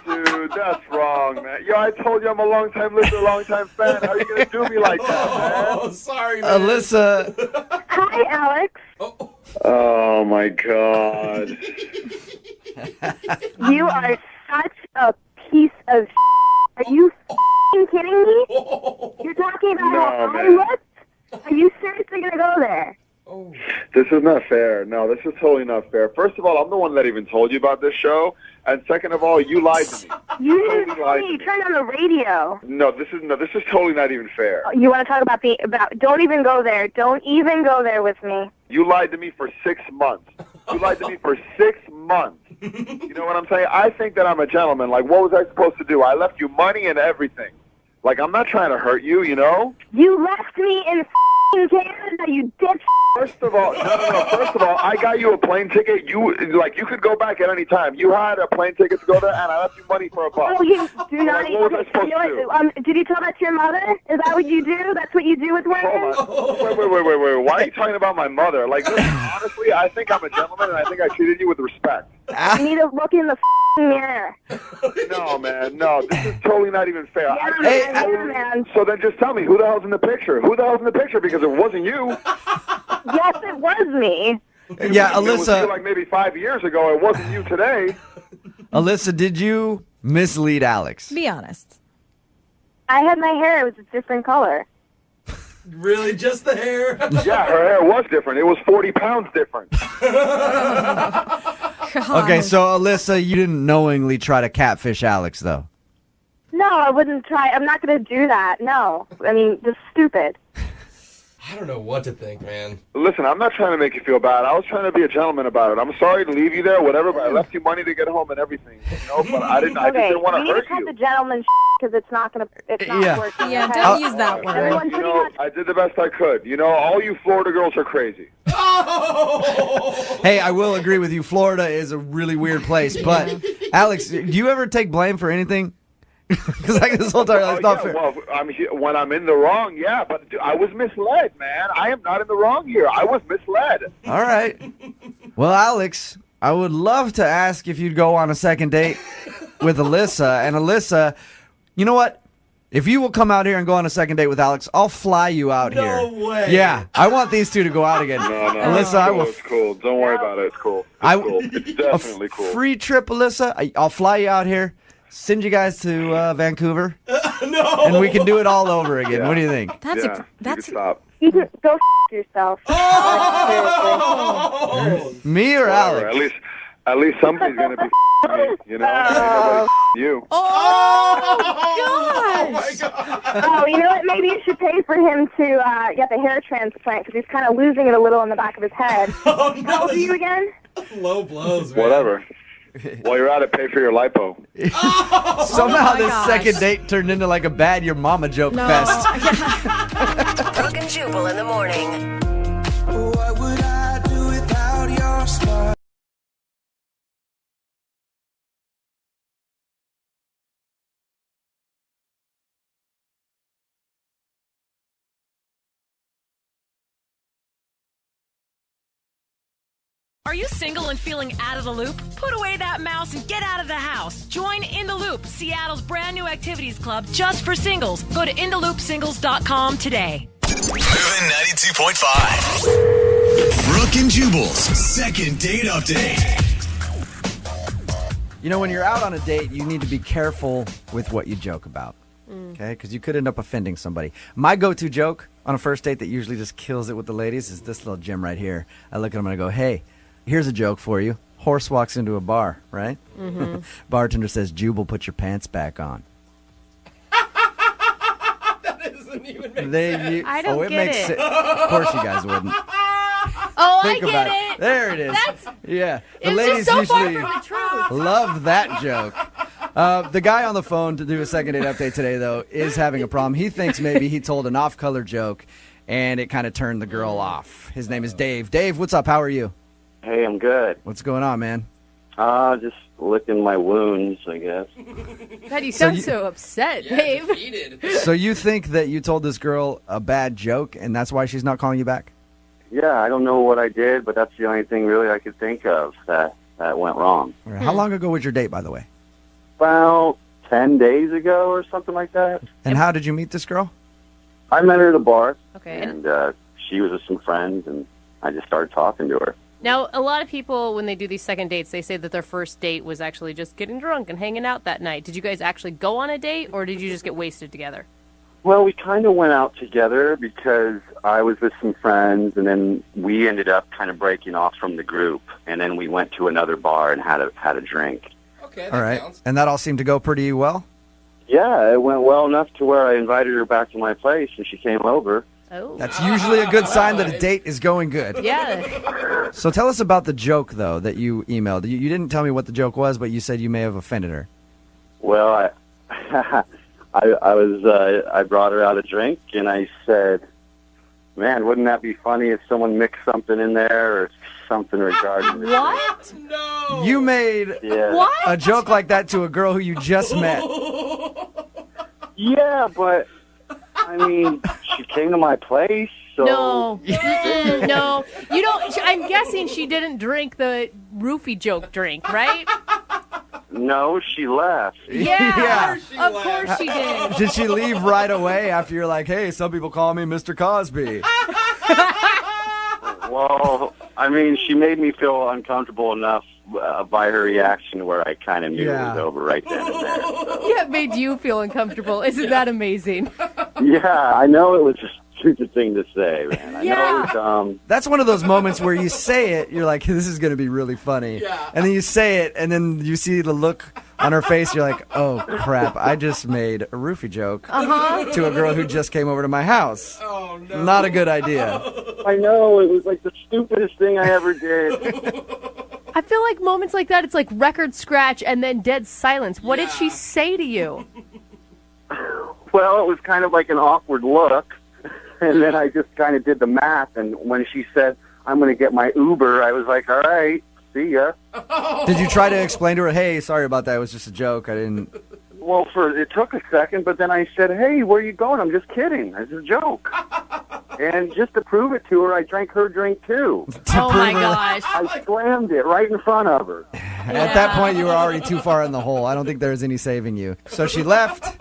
Dude, that's wrong, man. Yo, I told you I'm a long-time listener, long-time fan. How are you going to do me like that, man? Oh, sorry, man. Alyssa, Hi, Alex. Oh, my God. You are such a piece of Are you kidding me? You're talking about how I man. looked? Are you seriously going to go there? This is not fair. No, this is totally not fair. First of all, I'm the one that even told you about this show. And second of all, you lied to me. You didn't Totally tell lied me. to You me. turned on the radio. No, this is totally not even fair. You want to talk about don't even go there. Don't even go there with me. You lied to me for 6 months. You lied to me for 6 months. You know what I'm saying? I think that I'm a gentleman. What was I supposed to do? I left you money and everything. I'm not trying to hurt you, you know? You left me in Canada, you dipshit. First of all, no. First of all, I got you a plane ticket. You could go back at any time. You had a plane ticket to go there, and I left you money for a bus. Oh, you do not. What was I supposed to do? Did you tell that to your mother? Is that what you do? That's what you do with women? Hold on. Wait. Why are you talking about my mother? Listen, honestly, I think I'm a gentleman, and I think I treated you with respect. You need to look in the mirror. No, man, no. This is totally not even fair. Yeah, man. So then just tell me, who the hell's in the picture? Who the hell's in the picture? Because it wasn't you. Yes, it was me. Yeah, It was Alyssa. you maybe 5 years ago. It wasn't you today. Alyssa, did you mislead Alex? Be honest. I had my hair. It was a different color. Really, just the hair? Yeah, her hair was different. It was 40 pounds different. Okay, so Alyssa, you didn't knowingly try to catfish Alex, though. No, I wouldn't try. I'm not going to do that. No. I mean, just stupid. I don't know what to think, man. Listen, I'm not trying to make you feel bad. I was trying to be a gentleman about it. I'm sorry to leave you there, whatever, but I left you money to get home and everything. But I just didn't want to you need hurt to cut you. the gentleman because it's not working. Yeah, okay? don't use that word. Everyone pretty much. I did the best I could. All you Florida girls are crazy. Hey, I will agree with you. Florida is a really weird place. But, Alex, do you ever take blame for anything? Because like this whole time, it's not fair. Well, when I'm in the wrong, yeah, but I was misled, man. I am not in the wrong here. I was misled. All right. Well, Alex, I would love to ask if you'd go on a second date with Alyssa. And Alyssa, you know what? If you will come out here and go on a second date with Alex, I'll fly you out here. No way. Yeah, I want these two to go out again. No, Alyssa, I will. It's cool. Don't worry about it. It's cool. It's definitely cool. Free trip, Alyssa. I'll fly you out here. Send you guys to Vancouver. No. And we can do it all over again. Yeah. What do you think? That's you can stop. You can go yourself. Me or Alex? At least somebody's gonna be me. Ain't nobody you. Oh, my God. Oh, you know what? Maybe you should pay for him to get the hair transplant because he's kind of losing it a little in the back of his head. Oh, no. How old are you again? Low blows, man. Whatever. While you're at it, pay for your lipo. Somehow my this gosh. second date turned into like a bad your mama joke fest. Brooke and Jubal in the morning. What would I do without your smile? Are you single and feeling out of the loop? Put away that mouse and get out of the house. Join In the Loop, Seattle's brand new activities club just for singles. Go to intheloopsingles.com today. Moving 92.5. Brooke and Jubal's second date update. When you're out on a date, you need to be careful with what you joke about. Okay? Because you could end up offending somebody. My go-to joke on a first date that usually just kills it with the ladies is this little gem right here. I look at them and I go, hey, here's a joke for you. Horse walks into a bar, right? Mm-hmm. Bartender says, Jubal, put your pants back on. That doesn't even make sense. I don't get makes it. Of course you guys wouldn't. Oh, Think I about get it. There it is. Yeah. The It's ladies just so far usually from the truth. love that joke. The guy on the phone to do a second date update today, though, is having a problem. He thinks maybe he told an off-color joke, and it kind of turned the girl off. His name is Dave. Dave, what's up? How are you? Hey, I'm good. What's going on, man? Just licking my wounds, I guess. God, you sound so upset, Dave. Defeated. So you think that you told this girl a bad joke, and that's why she's not calling you back? Yeah, I don't know what I did, but that's the only thing really I could think of that went wrong. How long ago was your date, by the way? About 10 days ago or something like that. And how did you meet this girl? I met her at a bar, Okay. and she was with some friends, and I just started talking to her. Now, a lot of people, when they do these second dates, they say that their first date was actually just getting drunk and hanging out that night. Did you guys actually go on a date, or did you just get wasted together? Well, we kind of went out together because I was with some friends, and then we ended up kind of breaking off from the group, and then we went to another bar and had a drink. Okay, All right. And that all seemed to go pretty well? Yeah, it went well enough to where I invited her back to my place, and she came over. Oh. That's usually a good sign that a date is going good. Yeah. So tell us about the joke, though, that you emailed. You didn't tell me what the joke was, but you said you may have offended her. Well, I brought her out a drink, and I said, man, wouldn't that be funny if someone mixed something in there or something regarding this? What? No. You made a joke like that to a girl who you just met. Yeah, but, I mean, she came to my place, so... No. No. You don't. I'm guessing she didn't drink the roofie joke drink, right? No, she left. Yeah. Of course she did. Did she leave right away after you're like, hey, some people call me Mr. Cosby? Well, I mean, she made me feel uncomfortable enough by her reaction where I kind of knew it was over right then and there. So. Yeah, it made you feel uncomfortable. Isn't that amazing? Yeah, I know it was a stupid thing to say, man. I know it was dumb. That's one of those moments where you say it, you're like, this is going to be really funny. Yeah. And then you say it, and then you see the look on her face, you're like, oh, crap, I just made a roofie joke to a girl who just came over to my house. Oh, Oh, no. Not a good idea. I know, it was like the stupidest thing I ever did. I feel like moments like that, it's like record scratch and then dead silence. What did she say to you? Well, it was kind of like an awkward look, and then I just kind of did the math, and when she said, I'm going to get my Uber, I was like, all right, see ya. Did you try to explain to her, hey, sorry about that, it was just a joke, I didn't... Well, it took a second, but then I said, hey, where are you going? I'm just kidding. It's a joke. And just to prove it to her, I drank her drink, too. Oh, my gosh. I slammed it right in front of her. At that point, you were already too far in the hole. I don't think there's any saving you. So she left,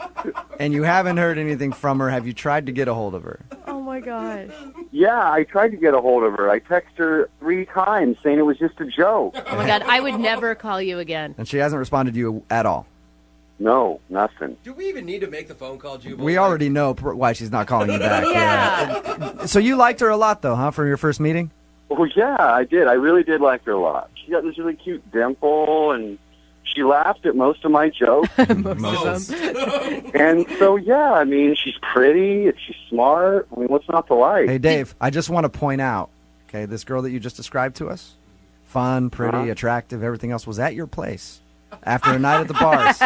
and you haven't heard anything from her. Have you tried to get a hold of her? Oh, my gosh. Yeah, I tried to get a hold of her. I texted her 3 times saying it was just a joke. Oh, my God. I would never call you again. And she hasn't responded to you at all. No, nothing. Do we even need to make the phone call, Jubal? We already know why she's not calling you back. Yeah. So you liked her a lot, though, huh, for your first meeting? Well, yeah, I did. I really did like her a lot. She got this really cute dimple, and she laughed at most of my jokes. Most of them. And so, yeah, I mean, she's pretty, she's smart. I mean, what's not to like? Hey, Dave, I just want to point out, okay, this girl that you just described to us, fun, pretty, attractive, everything else, was at your place after a night at the bars,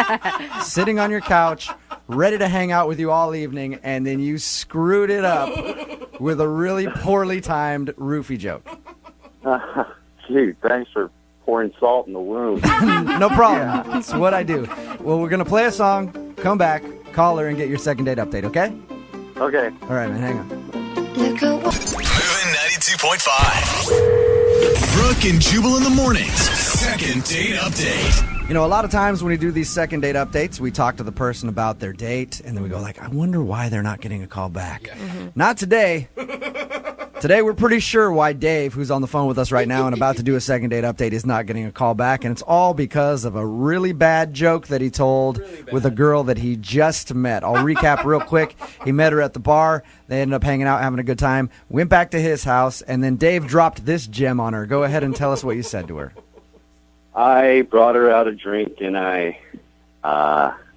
sitting on your couch, ready to hang out with you all evening, and then you screwed it up with a really poorly timed roofie joke. Gee, thanks for pouring salt in the wound. No problem. That's what I do. Well, we're going to play a song, come back, call her, and get your second date update, okay? Okay. All right, man, hang on. Moving 92.5. Brooke and Jubal in the mornings. Second date update. You know, a lot of times when we do these second date updates, we talk to the person about their date, and then we go like, I wonder why they're not getting a call back. Mm-hmm. Not today. Today, we're pretty sure why Dave, who's on the phone with us right now and about to do a second date update, is not getting a call back, and it's all because of a really bad joke that he told with a girl that he just met. I'll recap real quick. He met her at the bar. They ended up hanging out, having a good time, went back to his house, and then Dave dropped this gem on her. Go ahead and tell us what you said to her. I brought her out a drink, and I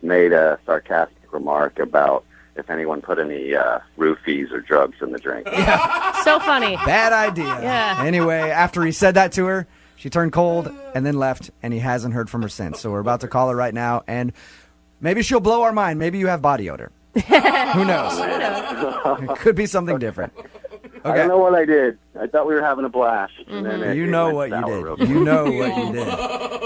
made a sarcastic remark about if anyone put any roofies or drugs in the drink. Yeah. So funny. Bad idea. Yeah. Anyway, after he said that to her, she turned cold and then left, and he hasn't heard from her since. So we're about to call her right now, and maybe she'll blow our mind. Maybe you have body odor. Who knows? It could be something different. I don't know what I did. I thought we were having a blast. And then You know what you did. You know what you did.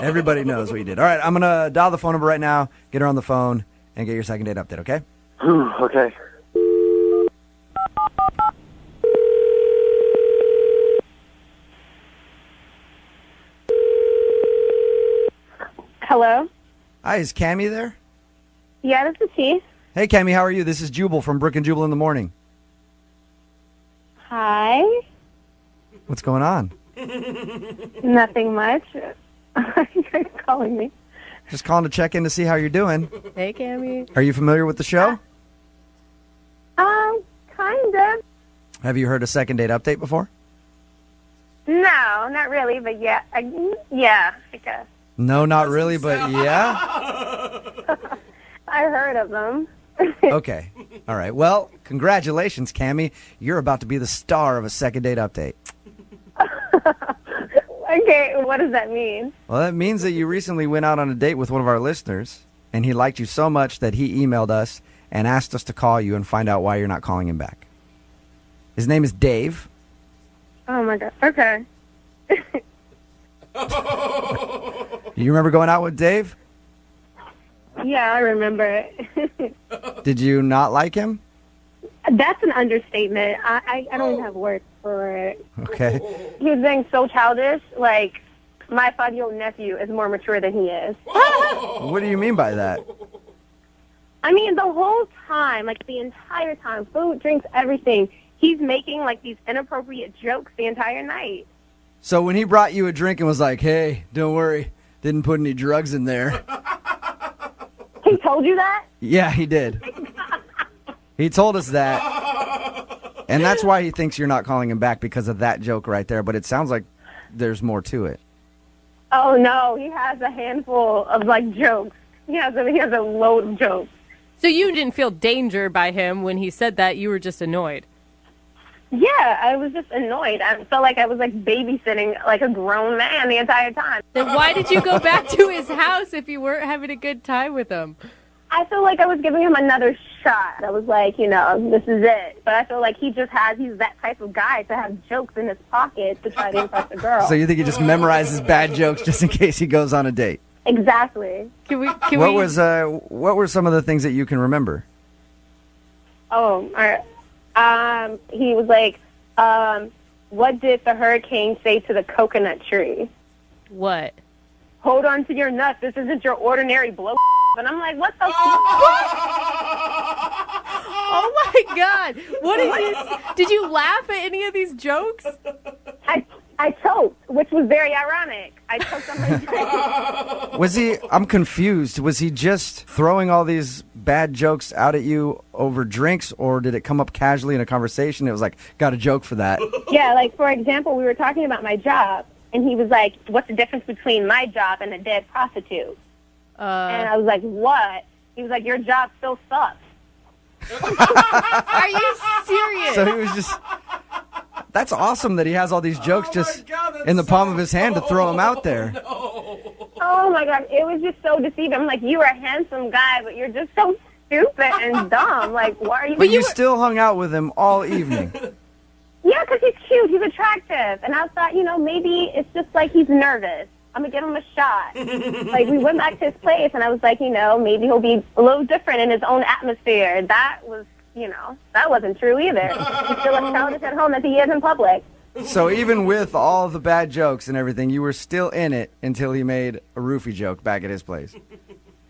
Everybody knows what you did. All right, I'm going to dial the phone number right now, get her on the phone, and get your second date update, okay? Okay. Hello? Hi, is Cammie there? Yeah, this is she. Hey, Cammie, how are you? This is Jubal from Brooke and Jubal in the morning. Hi. What's going on? Nothing much. You're calling me. Just calling to check in to see how you're doing. Hey, Cammie. Are you familiar with the show? Kind of. Have you heard a second date update before? No, not really, but yeah. Yeah, I guess. No, not really, but yeah? I heard of them. Okay. All right. Well, congratulations, Cammie. You're about to be the star of a second date update. Okay, what does that mean? Well, that means that you recently went out on a date with one of our listeners, and he liked you so much that he emailed us and asked us to call you and find out why you're not calling him back. His name is Dave. Oh, my God. Okay. You remember going out with Dave? Yeah, I remember it. Did you not like him? That's an understatement. I don't even have words for it. Okay. He was being so childish. Like, my 5-year-old nephew is more mature than he is. What do you mean by that? I mean, the whole time, like the entire time, food, drinks, everything, he's making like these inappropriate jokes the entire night. So when he brought you a drink and was like, hey, don't worry, didn't put any drugs in there. He told you that? Yeah, he did. He told us that. And that's why he thinks you're not calling him back, because of that joke right there. But it sounds like there's more to it. Oh, no. He has a handful of, like, jokes. He has a load of jokes. So you didn't feel danger by him when he said that. You were just annoyed. Yeah, I was just annoyed. I felt like I was like babysitting like a grown man the entire time. Then why did you go back to his house if you weren't having a good time with him? I feel like I was giving him another shot. I was like, this is it. But I feel like he's that type of guy to have jokes in his pocket to try to impress a girl. So you think he just memorizes bad jokes just in case he goes on a date? Exactly. What were some of the things that you can remember? Oh, all right. He was like, what did the hurricane say to the coconut tree? What? Hold on to your nuts. This isn't your ordinary blow. And I'm like, what the Oh my God! What is this? Did you laugh at any of these jokes? I choked, which was very ironic. I choked on my drink. I'm confused. Was he just throwing all these bad jokes out at you over drinks, or did it come up casually in a conversation? It was like, got a joke for that. Yeah, like, for example, we were talking about my job, and he was like, what's the difference between my job and a dead prostitute? And I was like, what? He was like, your job still sucks. Are you serious? So he was just... That's awesome that he has all these jokes in the palm of his hand to throw them out there. Oh, my God. It was just so deceiving. I'm like, you're a handsome guy, but you're just so stupid and dumb. Like, why are you... But you still hung out with him all evening. Yeah, because he's cute. He's attractive. And I thought, maybe it's just like he's nervous. I'm going to give him a shot. Like, we went back to his place, and I was like, maybe he'll be a little different in his own atmosphere. That was, that wasn't true either. He's still as childish at home as he is in public. So even with all the bad jokes and everything, you were still in it until he made a roofie joke back at his place.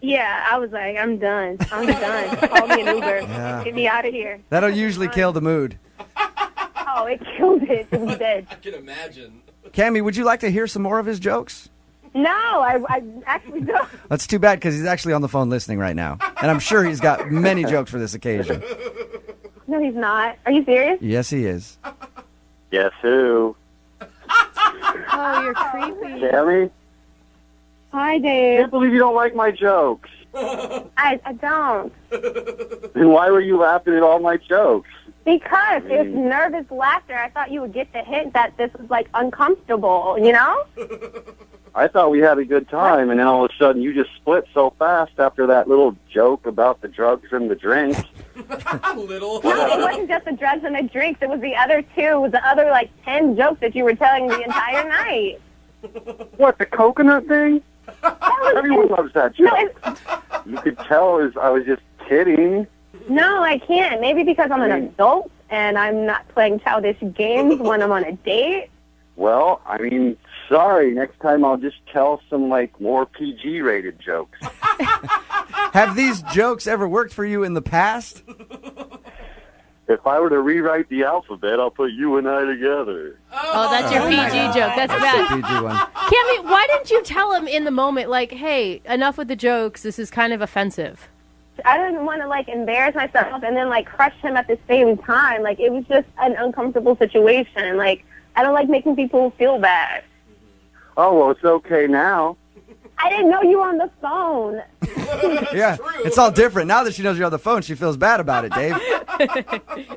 Yeah, I was like, I'm done. I'm done. Call me an Uber. Yeah. Get me out of here. That'll usually kill the mood. Oh, it killed it. It was dead. I can imagine. Cammie, would you like to hear some more of his jokes? No, I actually don't. That's too bad because he's actually on the phone listening right now. And I'm sure he's got many jokes for this occasion. No, he's not. Are you serious? Yes, he is. Guess who? Oh, you're creepy. Cammie? Hi, I Dave. can't believe you don't like my jokes. I don't. Then why were you laughing at all my jokes? Because it was nervous laughter. I thought you would get the hint that this was, like, uncomfortable, I thought we had a good time, and then all of a sudden you just split so fast after that little joke about the drugs and the drinks. Little. No, it wasn't just the drugs and the drinks. It was the other two, the other, 10 jokes that you were telling the entire night. What, the coconut thing? Everyone loves that joke. You could tell I was just kidding. No, I can't. Maybe because I'm an adult and I'm not playing childish games when I'm on a date. Well, sorry. Next time I'll just tell some, more PG-rated jokes. Have these jokes ever worked for you in the past? If I were to rewrite the alphabet, I'll put you and I together. Oh, that's your PG joke. That's bad. The PG one. Cammie, why didn't you tell him in the moment, hey, enough with the jokes. This is kind of offensive. I didn't want to, embarrass myself and then, crush him at the same time. It was just an uncomfortable situation. I don't like making people feel bad. Oh, well, it's okay now. I didn't know you were on the phone. Yeah, it's all different. Now that she knows you're on the phone, she feels bad about it, Dave.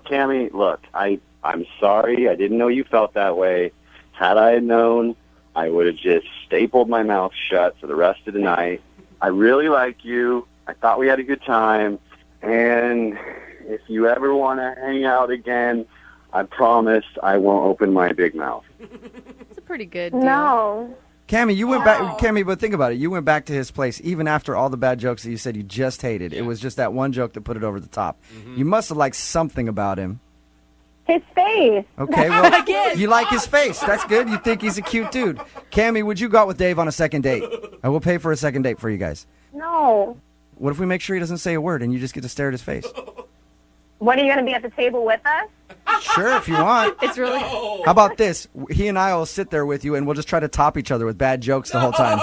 Cammie, look, I'm sorry. I didn't know you felt that way. Had I known, I would have just stapled my mouth shut for the rest of the night. I really like you. I thought we had a good time. And if you ever want to hang out again, I promise I won't open my big mouth. It's a pretty good deal. No. Cammie, you went back. Cammie, but think about it. You went back to his place even after all the bad jokes that you said you just hated. Yeah. It was just that one joke that put it over the top. Mm-hmm. You must have liked something about him. His face. Okay, well, you like his face. That's good. You think he's a cute dude. Cammie, would you go out with Dave on a second date? I will pay for a second date for you guys. No. What if we make sure he doesn't say a word and you just get to stare at his face? What, are you going to be at the table with us? Sure, if you want. It's really... How about this? He and I will sit there with you, and we'll just try to top each other with bad jokes the whole time.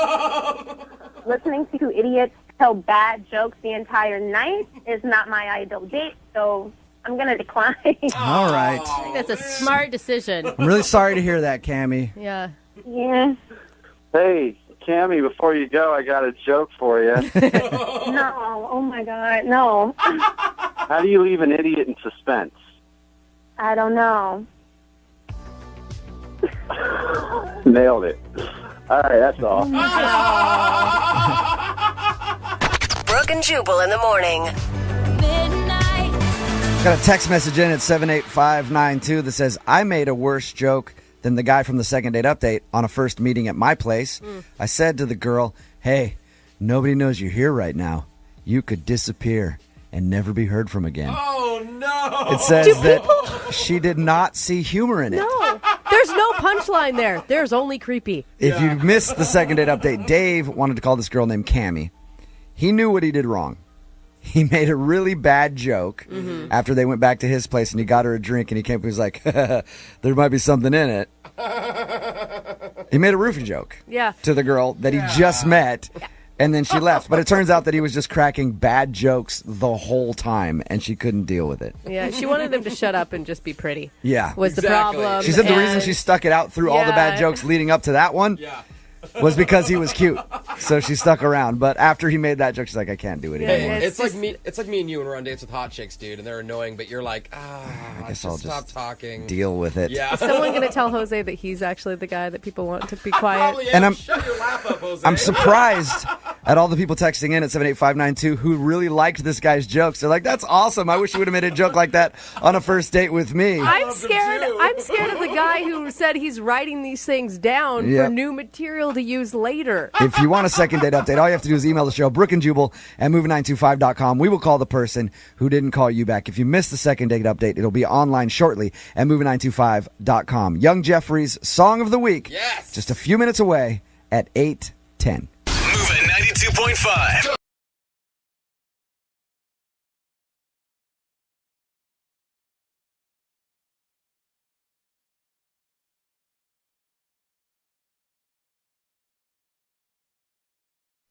Listening to idiots tell bad jokes the entire night is not my ideal date, so I'm going to decline. All right. I think that's a smart decision. I'm really sorry to hear that, Cammie. Yeah. Yeah. Hey, Cammie, before you go, I got a joke for you. No. Oh, my God. No. How do you leave an idiot in suspense? I don't know. Nailed it. All right, that's all. Brooke and Jubal in the morning. Got a text message in at 78592 that says, I made a worse joke than the guy from the second date update on a first meeting at my place. I said to the girl, hey, nobody knows you're here right now. You could disappear and never be heard from again. Oh, no. It says that she did not see humor in it. No, there's no punchline there. There's only creepy. If you missed the second date update, Dave wanted to call this girl named Cammie. He knew what he did wrong. He made a really bad joke after they went back to his place, and he got her a drink, and he came up and was like, there might be something in it. He made a roofie joke to the girl that he just met, and then she left. But it turns out that he was just cracking bad jokes the whole time, and she couldn't deal with it. Yeah, she wanted him to shut up and just be pretty. Yeah. Was the problem. She said the reason she stuck it out through all the bad jokes leading up to that one was because he was cute. So she stuck around. But after he made that joke, she's like, I can't do it anymore. It's like me and you when we're on dates with hot chicks, dude, and they're annoying, but you're like, I guess I'll stop talking. Deal with it. Yeah. Is someone going to tell Jose that he's actually the guy that people want to be quiet? Probably And shut your laugh up, Jose. I'm surprised at all the people texting in at 78592 who really liked this guy's jokes. They're like, that's awesome. I wish you would have made a joke like that on a first date with me. I'm scared of the guy who said he's writing these things down for new material to use later. If you want a second date update, all you have to do is email the show, Brooke and Jubal at moving925.com. We will call the person who didn't call you back. If you missed the second date update, it'll be online shortly at moving925.com. Young Jeffrey's Song of the Week. Yes. Just a few minutes away at 8:10. Moving 92.5.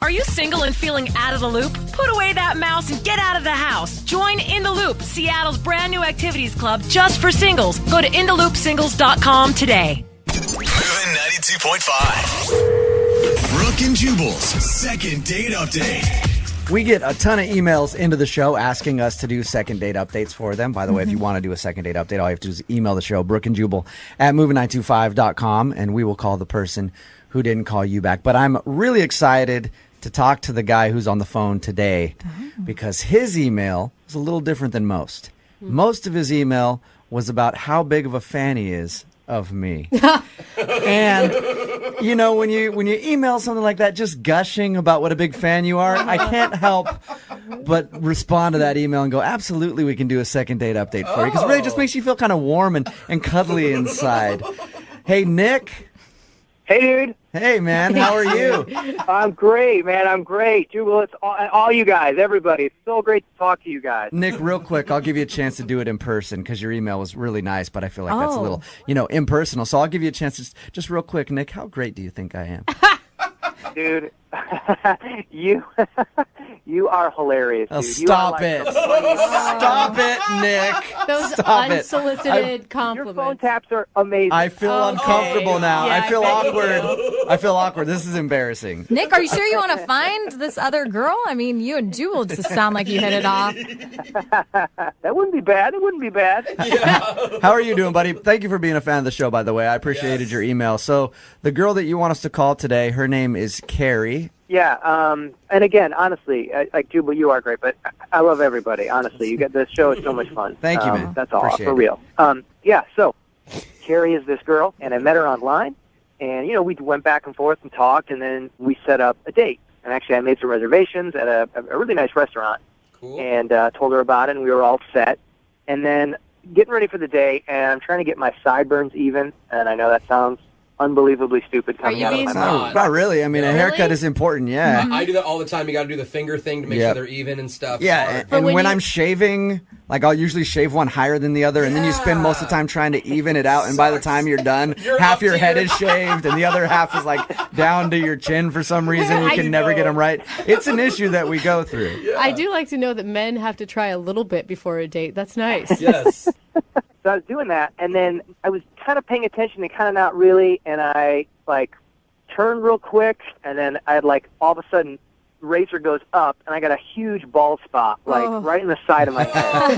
Are you single and feeling out of the loop? Put away that mouse and get out of the house. Join In the Loop, Seattle's brand new activities club just for singles. Go to intheloopsingles.com today. Moving 92.5. Brooke and Jubal's second date update. We get a ton of emails into the show asking us to do second date updates for them. By the way, if you want to do a second date update, all you have to do is email the show, Brooke and Jubal at moving925.com, and we will call the person who didn't call you back. But I'm really excited to talk to the guy who's on the phone today because his email is a little different than most. Most of his email was about how big of a fan he is of me. And you know, when you email something like that, just gushing about what a big fan you are, I can't help but respond to that email and go, absolutely, we can do a second date update for you, because it really just makes you feel kind of warm and cuddly inside. Hey, Nick. Hey, dude. Hey, man. How are you? I'm great, man. I'm great. Jubal, it's all you guys, everybody. It's so great to talk to you guys. Nick, real quick, I'll give you a chance to do it in person because your email was really nice, but I feel like that's a little, impersonal. So I'll give you a chance. Just real quick, Nick, how great do you think I am? Dude, you are hilarious, dude. Oh, stop it. Stop it, Nick. Those Stop unsolicited compliments. Your phone taps are amazing. I feel uncomfortable now. Yeah, I feel I bet you awkward. I feel awkward. This is embarrassing. Nick, are you sure you want to find this other girl? I mean, you and Jubal just sound like you hit it off. That wouldn't be bad. It wouldn't be bad. How are you doing, buddy? Thank you for being a fan of the show, by the way. I appreciated your email. So the girl that you want us to call today, her name is Carrie. Yeah, and again, honestly, like Jubal, you are great, but I love everybody. Honestly, you get this show is so much fun. Thank you, man. That's all Appreciate for real. Yeah, so Carrie is this girl, and I met her online, and we went back and forth and talked, and then we set up a date. And actually, I made some reservations at a really nice restaurant, and told her about it, and we were all set. And then getting ready for the day, and I'm trying to get my sideburns even, and I know that sounds unbelievably stupid coming out of my mouth. Not really. I mean, a haircut is important, yeah. I do that all the time. You got to do the finger thing to make sure they're even and stuff. Yeah, and when I'm shaving, like I'll usually shave one higher than the other, and then you spend most of the time trying to even it out, and by the time you're done, half your head is shaved, and the other half is like down to your chin for some reason. You can never get them right. It's an issue that we go through. Yeah. I do like to know that men have to try a little bit before a date. That's nice. Yes. So I was doing that, and then I was kind of paying attention and kind of not really, and I, turned real quick, and then I had, all of a sudden, razor goes up, and I got a huge bald spot, right in the side of my head.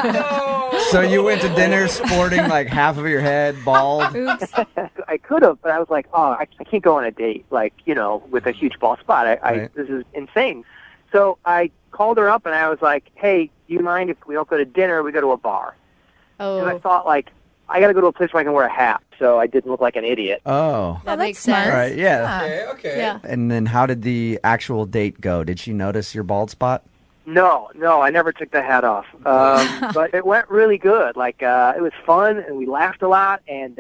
So you went to dinner sporting like half of your head bald? Oops. I could have, but I was like, oh, I can't go on a date, like, with a huge bald spot. Right. This is insane. So I called her up and I was like, hey, do you mind if we don't go to dinner, we go to a bar? Oh. And I thought, like, I got to go to a place where I can wear a hat, so I didn't look like an idiot. Oh. That makes smart. sense. All right, yeah. Okay. Yeah. And then how did the actual date go? Did she notice your bald spot? No, I never took the hat off. But it went really good. Like, it was fun, and we laughed a lot, and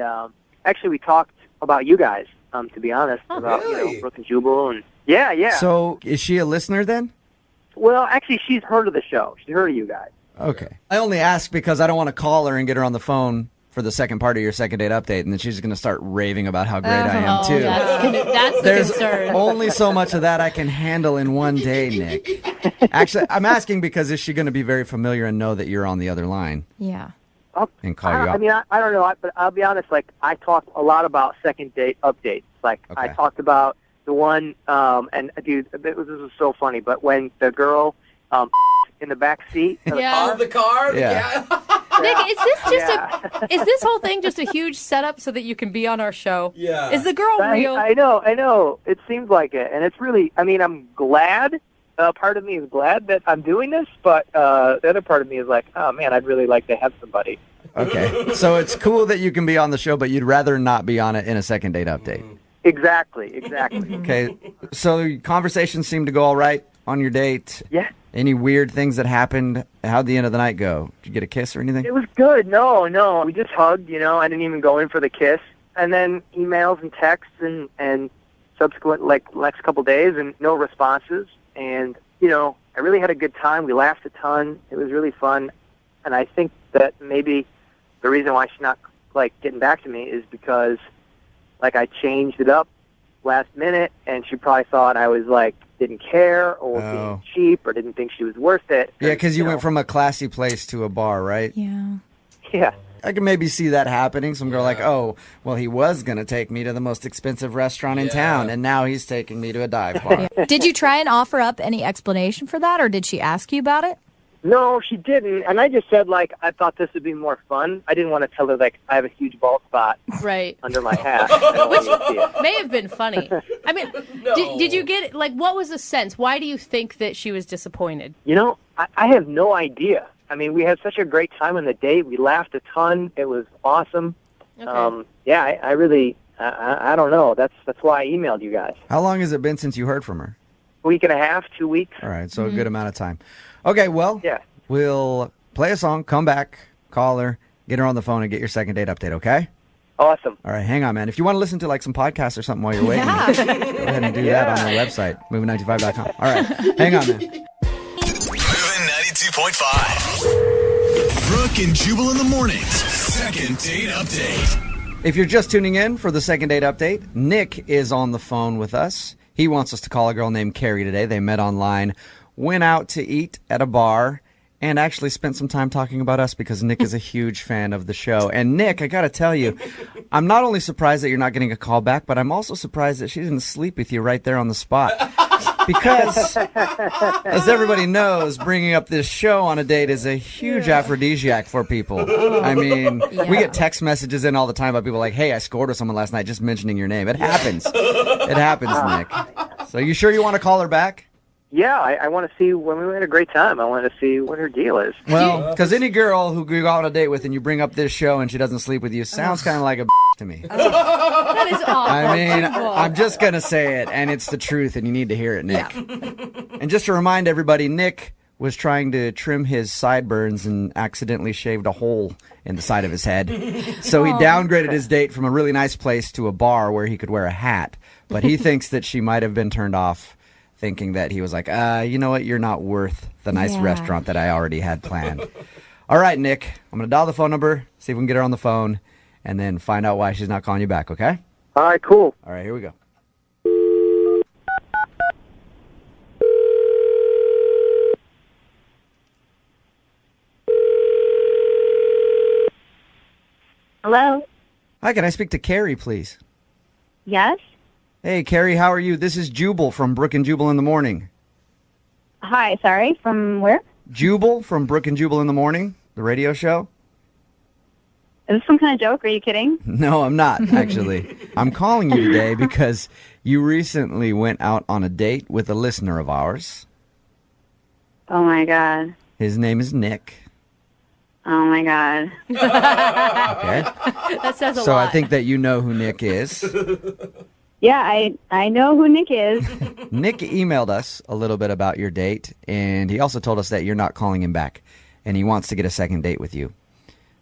actually we talked about you guys, to be honest, about, really? Brooke and Jubal, and yeah. So is she a listener then? Well, actually, she's heard of the show. She's heard of you guys. Okay. I only ask because I don't want to call her and get her on the phone for the second part of your second date update, and then she's going to start raving about how great I am, too. That's the There's concern. only so much of that I can handle in one day, Nick. Actually, I'm asking because is she going to be very familiar and know that you're on the other line Yeah. and call you up? I mean, I don't know, but I'll be honest. Like, I talked a lot about second date updates. Like, I Okay. talked about the one, and dude, this was so funny. But when the girl in the back seat, of the Yeah. car, On the car? Yeah. Nick, is this just is this whole thing just a huge setup so that you can be on our show? Yeah. Is the girl real? I know. It seems like it, and it's really. I mean, I'm glad. Part of me is glad that I'm doing this, but the other part of me is like, oh man, I'd really like to have somebody. Okay. So it's cool that you can be on the show, but you'd rather not be on it in a second date update. Exactly. Okay. So conversations seem to go all right on your date. Yeah. Any weird things that happened? How'd the end of the night go? Did you get a kiss or anything? It was good. No. We just hugged, I didn't even go in for the kiss. And then emails and texts and subsequent, like, next couple days and no responses. And, I really had a good time. We laughed a ton. It was really fun. And I think that maybe the reason why she's not, like, getting back to me is because, like, I changed it up last minute and she probably thought I was, like, didn't care or being cheap or didn't think she was worth it. Yeah, because you went from a classy place to a bar, right? Yeah. Yeah. I can maybe see that happening. Some girl like, oh, well, he was going to take me to the most expensive restaurant in town, and now he's taking me to a dive bar. Did you try and offer up any explanation for that, or did she ask you about it? No, she didn't. And I just said, like, I thought this would be more fun. I didn't want to tell her, like, I have a huge bald spot Right. under my hat. I don't want you to see it. May have been funny. I mean, did you get, like, what was the sense? Why do you think that she was disappointed? I have no idea. I mean, we had such a great time on the date. We laughed a ton. It was awesome. Okay. I really, I don't know. That's why I emailed you guys. How long has it been since you heard from her? Week and a half, 2 weeks. All right, so a good amount of time. Okay, well, we'll play a song, come back, call her, get her on the phone, and get your second date update, okay? Awesome. All right, hang on, man. If you want to listen to, like, some podcasts or something while you're waiting, go ahead and do that on our website, moving95.com. All right, hang on, man. Moving 92.5. Brooke and Jubal in the mornings. Second date update. If you're just tuning in for the second date update, Nick is on the phone with us. He wants us to call a girl named Carrie today. They met online, went out to eat at a bar, and actually spent some time talking about us because Nick is a huge fan of the show. And Nick, I got to tell you, I'm not only surprised that you're not getting a call back, but I'm also surprised that she didn't sleep with you right there on the spot. Because, as everybody knows, bringing up this show on a date is a huge aphrodisiac for people. I mean, we get text messages in all the time about people like, hey, I scored with someone last night, just mentioning your name. It happens. It happens, Nick. So you sure you want to call her back? Yeah, I want to see when we had a great time. I want to see what her deal is. Well, because any girl who you go on a date with and you bring up this show and she doesn't sleep with you sounds kind of like a to me. That is awful. I mean, Jubal. I'm just going to say it, and it's the truth, and you need to hear it, Nick. And just to remind everybody, Nick was trying to trim his sideburns and accidentally shaved a hole in the side of his head. So he downgraded his date from a really nice place to a bar where he could wear a hat. But he thinks that she might have been turned off, thinking that he was like, you know what, you're not worth the nice restaurant that I already had planned. All right, Nick, I'm going to dial the phone number, see if we can get her on the phone, and then find out why she's not calling you back, okay? All right, cool. All right, here we go. Hello? Hi, can I speak to Carrie, please? Yes? Hey, Carrie, how are you? This is Jubal from Brooke and Jubal in the Morning. Hi, sorry, from where? Jubal from Brooke and Jubal in the Morning, the radio show. Is this some kind of joke? Are you kidding? No, I'm not, actually. I'm calling you today because you recently went out on a date with a listener of ours. Oh, my God. His name is Nick. Oh, my God. Okay. That says a So lot. I think that you know who Nick is. Yeah, I know who Nick is. Nick emailed us a little bit about your date, and he also told us that you're not calling him back, and he wants to get a second date with you.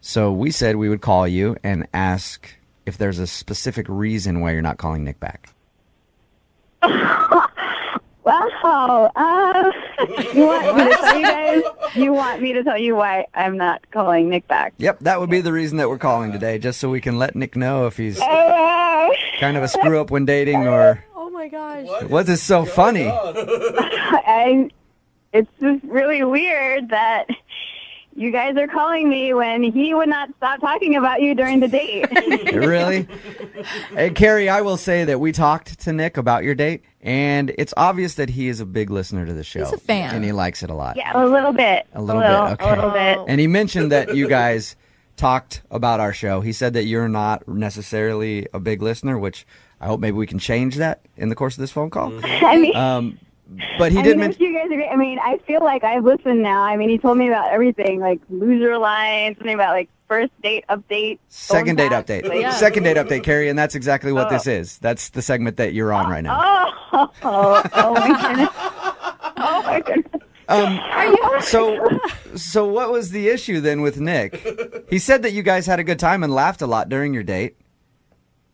So we said we would call you and ask if there's a specific reason why you're not calling Nick back. Wow. You want me to tell you guys? You want me to tell you why I'm not calling Nick back? Yep, that would be the reason that we're calling today, just so we can let Nick know if he's kind of a screw up when dating or... Oh my gosh. What is so funny? And it's just really weird that you guys are calling me when he would not stop talking about you during the date. Really? Hey, Carrie, I will say that we talked to Nick about your date, and it's obvious that he is a big listener to the show. He's a fan. And he likes it a lot. Yeah, a little bit. A little bit, okay. A little bit. And he mentioned that you guys talked about our show. He said that you're not necessarily a big listener, which I hope maybe we can change that in the course of this phone call. I mean... But he did mention... You guys are great. I mean, I feel like I've listened now. I mean, he told me about everything, like loser lines, something about like first date update. Second date phone update. taps, like- Second date update, Carrie, and that's exactly what this is. That's the segment that you're on right now. Oh my goodness. Oh my goodness. So what was the issue then with Nick? He said that you guys had a good time and laughed a lot during your date.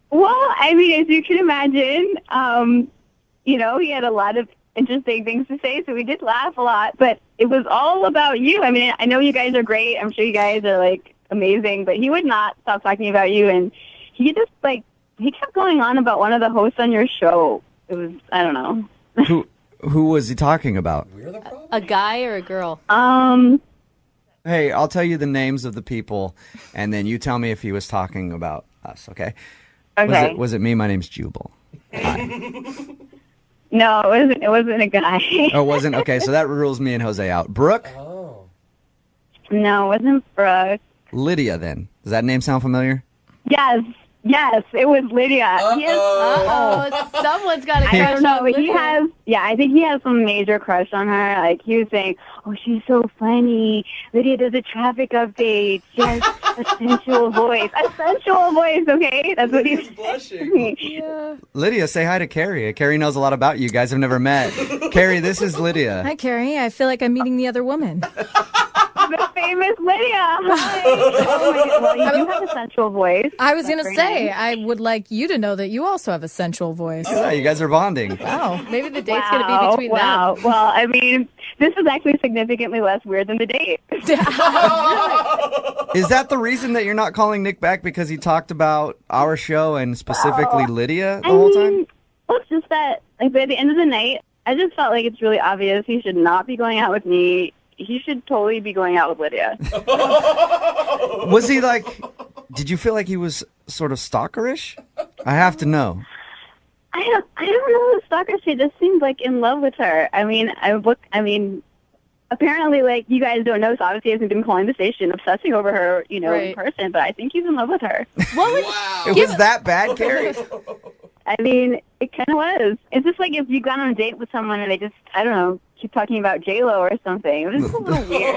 Well, I mean, as you can imagine, you know, he had a lot of interesting things to say, so we did laugh a lot, but it was all about you. I mean, I know you guys are great. I'm sure you guys are, like, amazing, but he would not stop talking about you, and he just, like, he kept going on about one of the hosts on your show. It was, I don't know. Who was he talking about? A guy or a girl? Hey, I'll tell you the names of the people, and then you tell me if he was talking about us, okay? Okay. Was it me? My name's Jubal. Hi. No, it wasn't a guy. Oh, it wasn't? Okay, so that rules me and Jose out. Brooke? No, it wasn't Brooke. Lydia, then. Does that name sound familiar? Yes, it was Lydia. Someone's got a I crush don't know, on but he Lydia. has, I think he has some major crush on her. Like, he was saying, oh, she's so funny. Lydia does a traffic update. She has a sensual voice. A sensual voice, okay? That's what he's blushing. Yeah. Lydia, say hi to Carrie. Carrie knows a lot about you. You guys have never met. Carrie, this is Lydia. Hi, Carrie. I feel like I'm meeting the other woman. The famous Lydia. Hi. Oh my God. Well, you do have a sensual voice. I was going to That's say, very nice. I would like you to know that you also have a sensual voice. Yeah, you guys are bonding. Wow. Maybe the date's going to be between them. Well, I mean, this is actually significantly less weird than the date. Is that the reason that you're not calling Nick back, because he talked about our show and specifically Lydia the whole time? Well, it's just that, like, by the end of the night, I just felt like it's really obvious he should not be going out with me. He should totally be going out with Lydia. Was he like, did you feel like he was sort of stalkerish? I have to know. I don't know the stalker. She just seemed like in love with her. I mean, apparently, like, you guys don't know, so obviously he hasn't been calling the station, obsessing over her, you know, in person, but I think he's in love with her. It was that bad, Carrie? I mean, it kind of was. It's just like if you got on a date with someone and they just, I don't know, keep talking about J-Lo or something. It was just a little weird.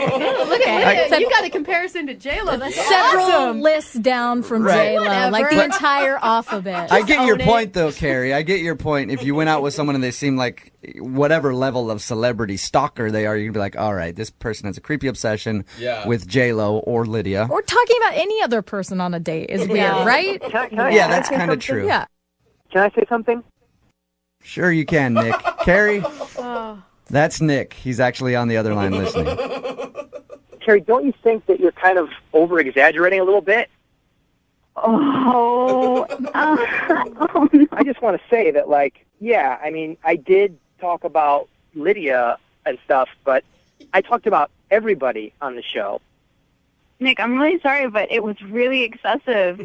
Look at Lydia. You got a comparison to J-Lo. That's Several awesome. lists down from Right. J-Lo, like the Whatever. entire alphabet. I get your own it. point, though, Carrie. I get your point. If you went out with someone and they seem like whatever level of celebrity stalker they are, you're going to be like, all right, this person has a creepy obsession with J-Lo or Lydia. Or talking about any other person on a date is weird, right? Yeah, that's kind of true. Yeah. Can I say something? Sure you can, Nick. Carrie, Oh. that's Nick. He's actually on the other line listening. Carrie, don't you think that you're kind of over-exaggerating a little bit? I just want to say that, like, yeah, I mean, I did talk about Lydia and stuff, but I talked about everybody on the show. Nick, I'm really sorry, but it was really excessive.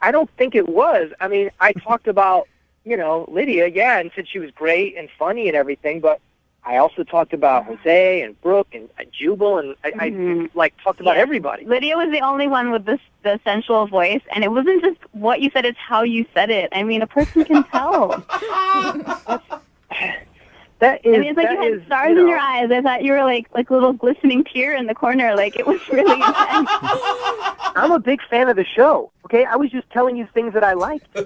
I don't think it was. I mean, I talked about, you know, Lydia, yeah, and said she was great and funny and everything, but I also talked about Jose and Brooke and Jubal, and I talked about everybody. Lydia was the only one with the sensual voice, and it wasn't just what you said; it's how you said it. I mean, a person can tell. It's like you had stars in your eyes. I thought you were like a little glistening tear in the corner. Like, it was really intense. I'm a big fan of the show. Okay, I was just telling you things that I liked. Hey,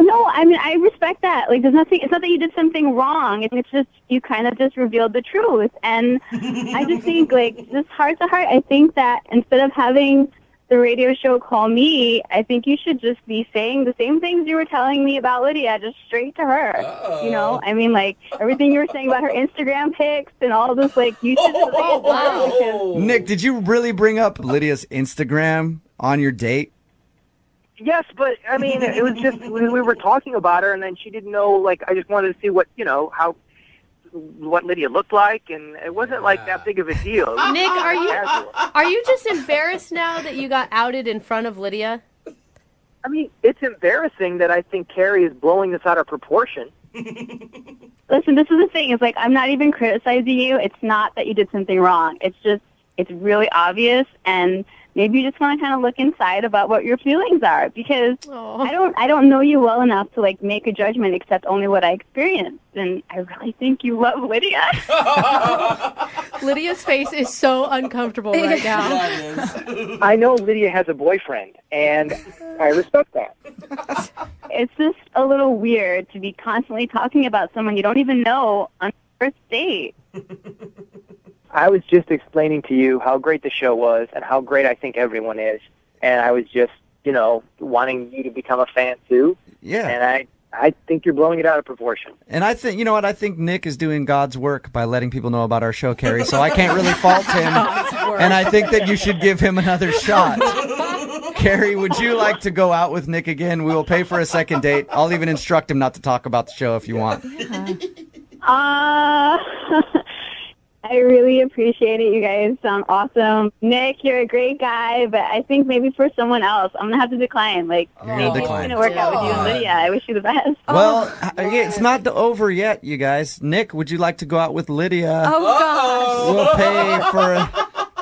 no, I mean, I respect that. Like, there's nothing. It's not that you did something wrong. It's just you kind of just revealed the truth. And I just think, like, just heart to heart, I think that instead of having the radio show call me, I think you should just be saying the same things you were telling me about Lydia, just straight to her. You know, I mean, like, everything you were saying about her Instagram pics and all this, like, you should just say it to her because... Nick, did you really bring up Lydia's Instagram on your date? Yes, but, I mean, it was just, we were talking about her, and then she didn't know, like, I just wanted to see what Lydia looked like, and it wasn't like that big of a deal. Nick, are you just embarrassed now that you got outed in front of Lydia? I mean, it's embarrassing that I think Carrie is blowing this out of proportion. Listen, this is the thing. It's like, I'm not even criticizing you. It's not that you did something wrong. It's just, it's really obvious, and maybe you just want to kind of look inside about what your feelings are, because I don't know you well enough to, like, make a judgment except only what I experienced, and I really think you love Lydia. Lydia's face is so uncomfortable right now. I know Lydia has a boyfriend, and I respect that. It's just a little weird to be constantly talking about someone you don't even know on the first date. I was just explaining to you how great the show was and how great I think everyone is. And I was just, wanting you to become a fan too. Yeah. And I think you're blowing it out of proportion. And I think, I think Nick is doing God's work by letting people know about our show, Carrie, so I can't really fault him. And I think that you should give him another shot. Carrie, would you like to go out with Nick again? We will pay for a second date. I'll even instruct him not to talk about the show if you want. I really appreciate it. You guys sound awesome. Nick, you're a great guy, but I think maybe for someone else, I'm going to have to decline. Like, maybe it's going to work out with you and Lydia. I wish you the best. Well, it's not over yet, you guys. Nick, would you like to go out with Lydia? Oh, gosh. We'll pay for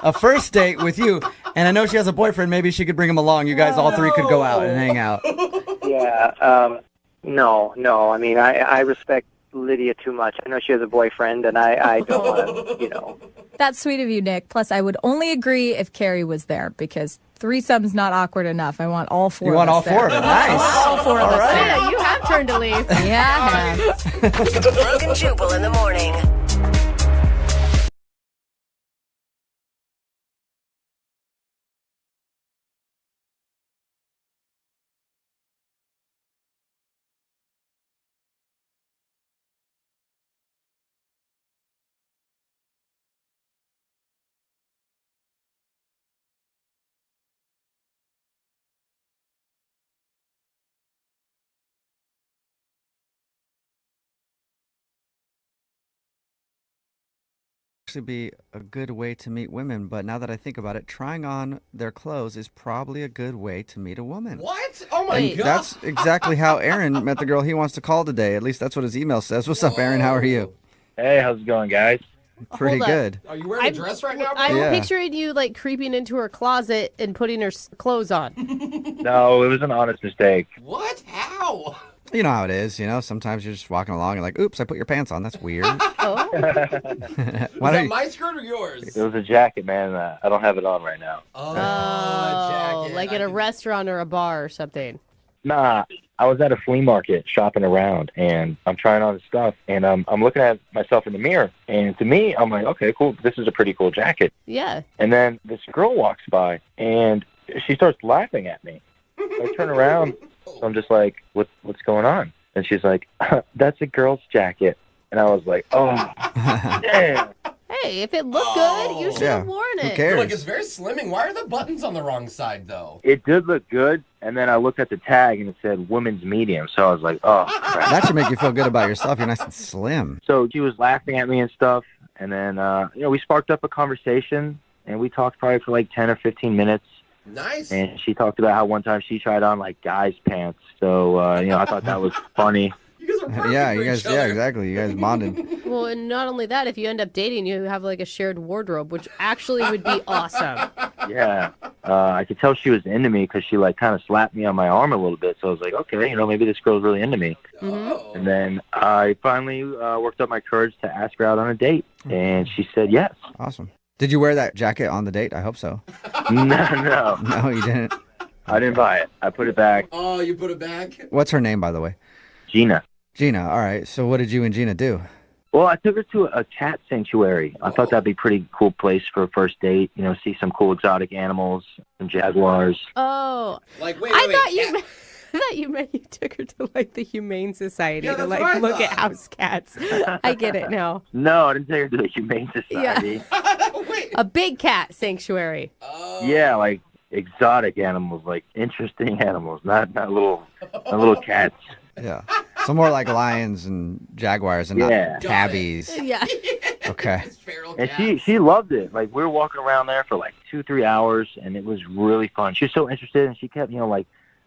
a first date with you. And I know she has a boyfriend. Maybe she could bring him along. You guys all three could go out and hang out. Yeah. No. I mean, I respect Lydia too much. I know she has a boyfriend, and I don't want to, That's sweet of you, Nick. Plus, I would only agree if Carrie was there, because threesome's not awkward enough. I want all four of us. You want all four of them? Nice. All four of us. Right. Yeah, you have turned to leave. Yeah, I have. Brooke and Jubal in the morning. Actually be a good way to meet women, but now that I think about it, trying on their clothes is probably a good way to meet a woman. What? Oh my God. That's exactly how Aaron met the girl he wants to call today. At least that's what his email says. What's up, Aaron? How are you? Hey, how's it going, guys? Pretty good. Are you wearing a dress right now, bro? I'm picturing you, like, creeping into her closet and putting her clothes on. No, it was an honest mistake. What? How? You know how it is, sometimes you're just walking along and like, oops, I put your pants on. That's weird. Oh. Is that my skirt or yours? It was a jacket, man. I don't have it on right now. Oh, a jacket. Like at a restaurant or a bar or something. Nah, I was at a flea market shopping around, and I'm trying on stuff, and I'm looking at myself in the mirror, and to me, I'm like, okay, cool, this is a pretty cool jacket. Yeah. And then this girl walks by, and she starts laughing at me. I turn around, so I'm just like, what's going on? And she's like, that's a girl's jacket. And I was like, oh, damn. Hey, if it looked good, you should have worn it. Who cares? Like, it's very slimming. Why are the buttons on the wrong side, though? It did look good, and then I looked at the tag, and it said women's medium. So I was like, oh, crap. That should make you feel good about yourself. You're nice and slim. So she was laughing at me and stuff, and then, we sparked up a conversation, and we talked probably for like 10 or 15 minutes. Nice. And she talked about how one time she tried on, like, guys' pants. So, I thought that was funny. Yeah, you guys. Yeah, exactly. You guys bonded. Well, and not only that, if you end up dating, you have like a shared wardrobe, which actually would be awesome. Yeah. I could tell she was into me because she like kind of slapped me on my arm a little bit. So I was like, okay, maybe this girl's really into me. And then I finally worked up my courage to ask her out on a date, and she said yes. Awesome. Did you wear that jacket on the date? I hope so. No. No, you didn't. I didn't buy it. I put it back. Oh, you put it back? What's her name, by the way? Gina. Gina. All right. So what did you and Gina do? Well, I took her to a cat sanctuary. I thought that'd be a pretty cool place for a first date. See some cool exotic animals, some jaguars. Oh. Like, wait, I thought you meant you took her to like the Humane Society to like look at house cats. I get it now. No, I didn't take her to the Humane Society. A big cat sanctuary. Yeah, like exotic animals, like interesting animals, not little cats. Yeah. So more like lions and jaguars and not tabbies. Yeah. Okay. And she loved it. Like we were walking around there for like 2-3 hours, and it was really fun. She was so interested, and she kept, like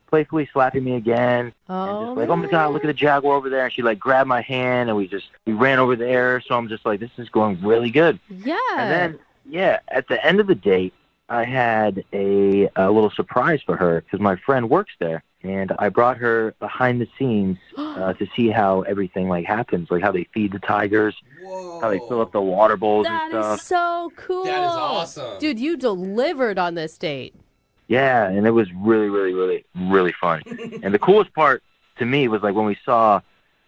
playfully slapping me again. And just like, oh my God, look at the jaguar over there. And she like grabbed my hand, and we ran over there. So I'm just like, this is going really good. Yeah. And then, at the end of the date, I had a little surprise for her because my friend works there. And I brought her behind the scenes to see how everything like happens, like how they feed the tigers, how they fill up the water bowls and stuff. That is so cool. That is awesome. Dude, you delivered on this date. Yeah, and it was really, really, really, really fun. And the coolest part to me was like when we saw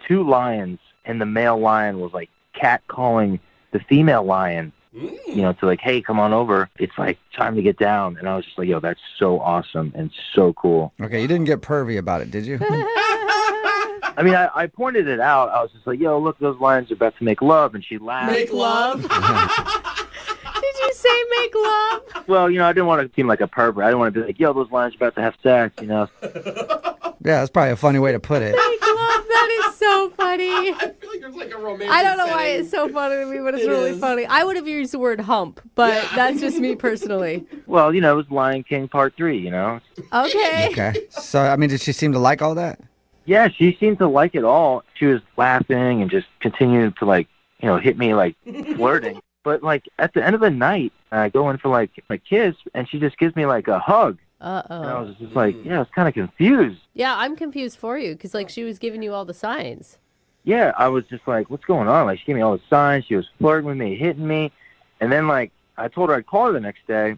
2 lions, and the male lion was like catcalling the female lion. To like, hey, come on over. It's like time to get down. And I was just like, yo, that's so awesome and so cool. Okay, you didn't get pervy about it, did you? I mean, I pointed it out. I was just like, yo, look, those lions are about to make love. And she laughed. Make love? Did you say make love? Well, I didn't want to seem like a pervert. I didn't want to be like, yo, those lions are about to have sex, Yeah, that's probably a funny way to put it. Make love? That is so funny. I feel like there's like a romantic I don't know why setting. it's so funny to me, but it's really funny. I would have used the word hump, but that's just me personally. Well, it was Lion King Part 3, Okay. Okay. So, I mean, did she seem to like all that? Yeah, she seemed to like it all. She was laughing and just continued to like, hit me like flirting. But like at the end of the night, I go in for like a kiss, and she just gives me like a hug. Uh-oh. And I was just like, I was kind of confused. Yeah, I'm confused for you because like she was giving you all the signs. Yeah, I was just like, what's going on? Like she gave me all the signs. She was flirting with me, hitting me. And then like I told her I'd call her the next day.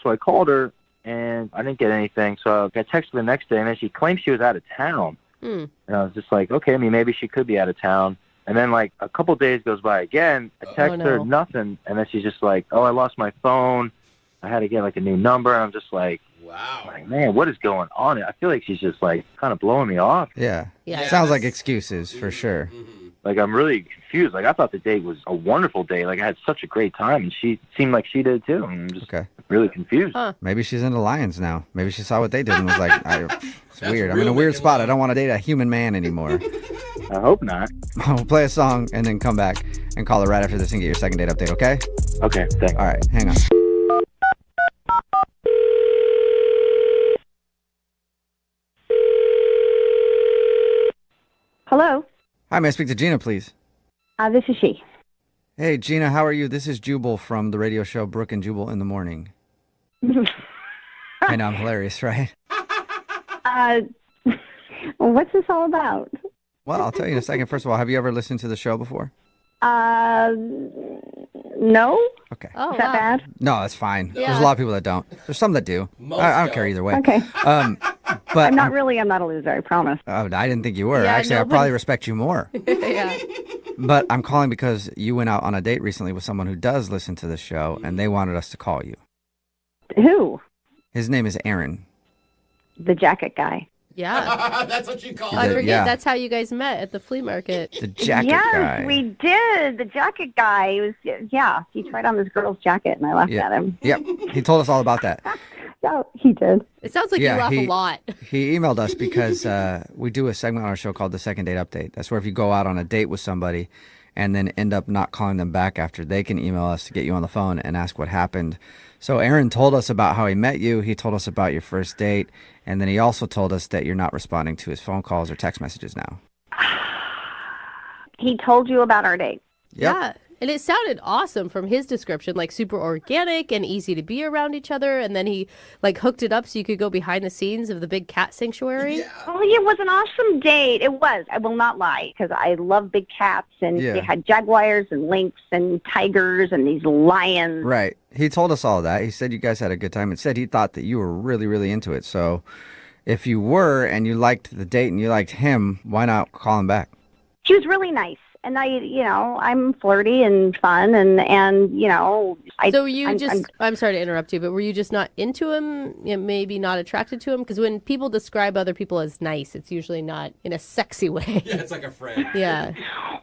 So I called her, and I didn't get anything. So I texted her the next day, and then she claimed she was out of town. And I was just like, okay, I mean, maybe she could be out of town. And then, like, a couple days goes by again. I text her, nothing. And then she's just like, oh, I lost my phone. I had to get, like, a new number. And I'm just like, wow. Like, man, what is going on? I feel like she's just, like, kind of blowing me off. Yeah. Yeah. Sounds like excuses, for sure. Like, I'm really confused. Like, I thought the date was a wonderful day. Like, I had such a great time. And she seemed like she did, too. And I'm just really confused. Huh. Maybe she's into lions now. Maybe she saw what they did and was like, it's weird. I'm in a weird spot. I don't want to date a human man anymore. I hope not. We'll play a song and then come back and call her right after this and get your second date update, okay? Okay, thanks. All right, hang on. Hello. Hi, may I speak to Gina, please? This is she. Hey, Gina, how are you? This is Jubal from the radio show Brooke and Jubal in the Morning. I know, I'm hilarious, right? What's this all about? Well, I'll tell you in a second. First of all, have you ever listened to the show before? No. Okay. Oh, Is that bad? No, that's fine. Yeah. There's a lot of people that don't. There's some that do. Most I don't care either way. Okay. But I'm not a loser, I promise. Oh, I didn't think you were. Yeah, Actually, I probably respect you more. Yeah. But I'm calling because you went out on a date recently with someone who does listen to the show, and they wanted us to call you. Who? His name is Aaron. The jacket guy. Yeah. That's what you call I it. forget. Yeah. That's how you guys met at the flea market. The jacket yes, guy. we did. The jacket guy was, he tried on this girl's jacket, and I laughed at him. Yep. He told us all about that. Yeah, he did. It sounds like Yeah, you laugh he- a lot. He emailed us because we do a segment on our show called the Second Date Update. That's where if you go out on a date with somebody and then end up not calling them back after, they can email us to get you on the phone and ask what happened. So Aaron told us about how he met you. He told us about your first date. And then he also told us that you're not responding to his phone calls or text messages now. He told you about our date. Yeah. And it sounded awesome from his description, like super organic and easy to be around each other. And then he like hooked it up so you could go behind the scenes of the big cat sanctuary. Oh, it was an awesome date. It was. I will not lie, because I love big cats, and they had jaguars and lynx and tigers and these lions. Right. He told us all that. He said you guys had a good time and said he thought that you were really, really into it. So if you were and you liked the date and you liked him, why not call him back? She was really nice. And I'm flirty and fun, and So were you I'm sorry to interrupt you, but were you just not into him, maybe not attracted to him? Because when people describe other people as nice, it's usually not in a sexy way. Yeah, it's like a friend. Yeah.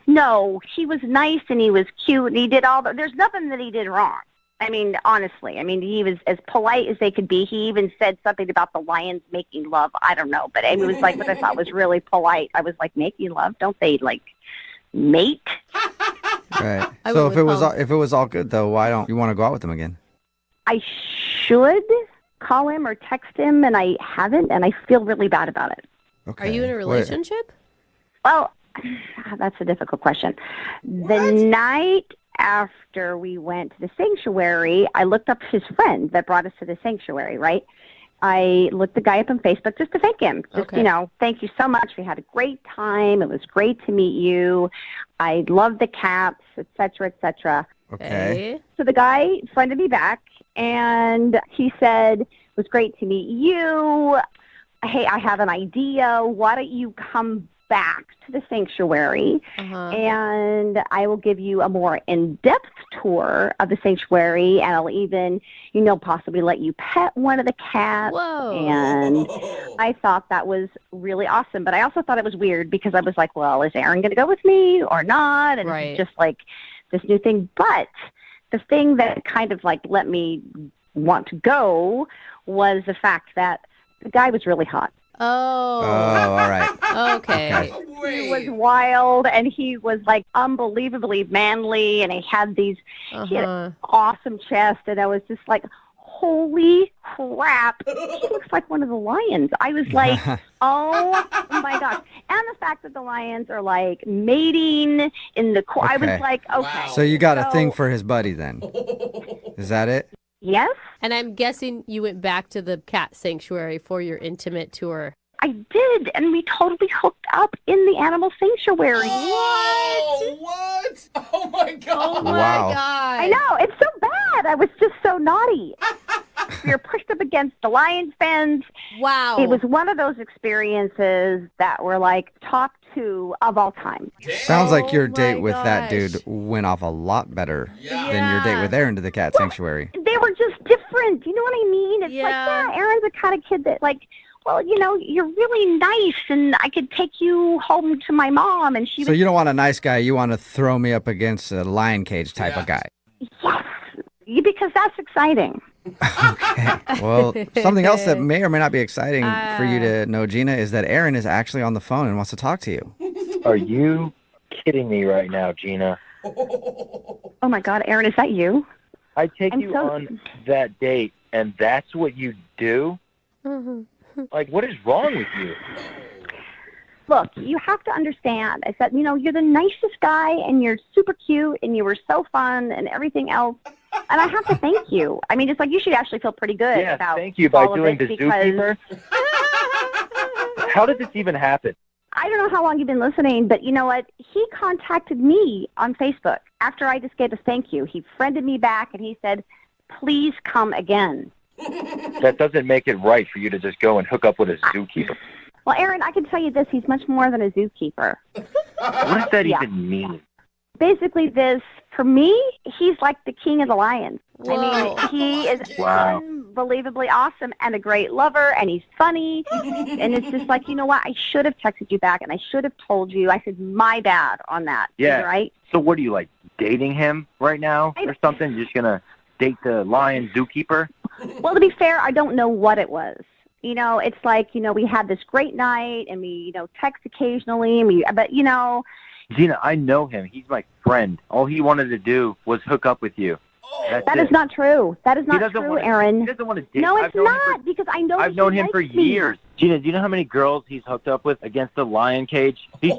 No, he was nice and he was cute and he did there's nothing that he did wrong. I mean, honestly, he was as polite as they could be. He even said something about the lions making love. I don't know, but it was like what I thought was really polite. I was like, making love? Don't they like mate? Right. So if it was all good though, why don't you want to go out with him again? I should call him or text him, and I haven't, and I feel really bad about it. Okay. Are you in a relationship? Well, that's a difficult question. The night after we went to the sanctuary, I looked up his friend that brought us to the sanctuary, right? I looked the guy up on Facebook just to thank him. Thank you so much. We had a great time. It was great to meet you. I love the cats, et cetera, et cetera. Okay. So the guy friended me back, and he said, it was great to meet you. Hey, I have an idea. Why don't you come back to the sanctuary, and I will give you a more in-depth tour of the sanctuary, and I'll even, possibly let you pet one of the cats. Whoa. And I thought that was really awesome, but I also thought it was weird because I was like, well, is Aaron going to go with me or not? And it's just like this new thing. But the thing that kind of like let me want to go was the fact that the guy was really hot. Oh, all right. Okay. He was wild, and he was like unbelievably manly, and he had he had an awesome chest, and I was just like, holy crap, he looks like one of the lions. I was like, oh my gosh. And the fact that the lions are like mating in the I was like, okay. So you got a thing for his buddy then? Is that it? Yes. And I'm guessing you went back to the cat sanctuary for your intimate tour. I did, and we totally hooked up in the animal sanctuary. What? Oh my god! Oh my god! I know, it's so bad. I was just so naughty. We were pushed up against the lion's fence. Wow! It was one of those experiences that were like top 2 of all time. Sounds like your date with that dude went off a lot better than your date with Aaron to the cat sanctuary. They were just different. You know what I mean? It's like, Aaron's the kind of kid that like, well, you're really nice, and I could take you home to my mom, and she. So you don't want a nice guy. You want to throw me up against a lion cage type of guy. Yes, because that's exciting. Okay. Well, something else that may or may not be exciting for you to know, Gina, is that Aaron is actually on the phone and wants to talk to you. Are you kidding me right now, Gina? Oh my God, Aaron, is that you? I take you on that date, and that's what you do? Like, what is wrong with you? Look, you have to understand. I said, you're the nicest guy, and you're super cute, and you were so fun, and everything else. And I have to thank you. I mean, it's like you should actually feel pretty good about thank you by all doing of the this because zookeeper. How did this even happen? I don't know how long you've been listening, but you know what? He contacted me on Facebook after I just gave a thank you. He friended me back, and he said, please come again. That doesn't make it right for you to just go and hook up with a zookeeper. Well, Aaron, I can tell you this. He's much more than a zookeeper. What does that even mean? Basically, for me, he's like the king of the lions. Whoa. I mean, he is unbelievably awesome and a great lover, and he's funny. And it's just like, you know what? I should have texted you back, and I should have told you. I said, my bad on that. Yeah. Right? So what are you, like, dating him right now or something? You're just going to date the lion zookeeper? Well, to be fair, I don't know what it was. It's like, we had this great night, and we, text occasionally, but, Gina, I know him. He's my friend. All he wanted to do was hook up with you. That is not true. That is not true, Aaron. He doesn't want to date. No, it's not, because I know I've known him for years, Gina, do you know how many girls he's hooked up with against the lion cage? He's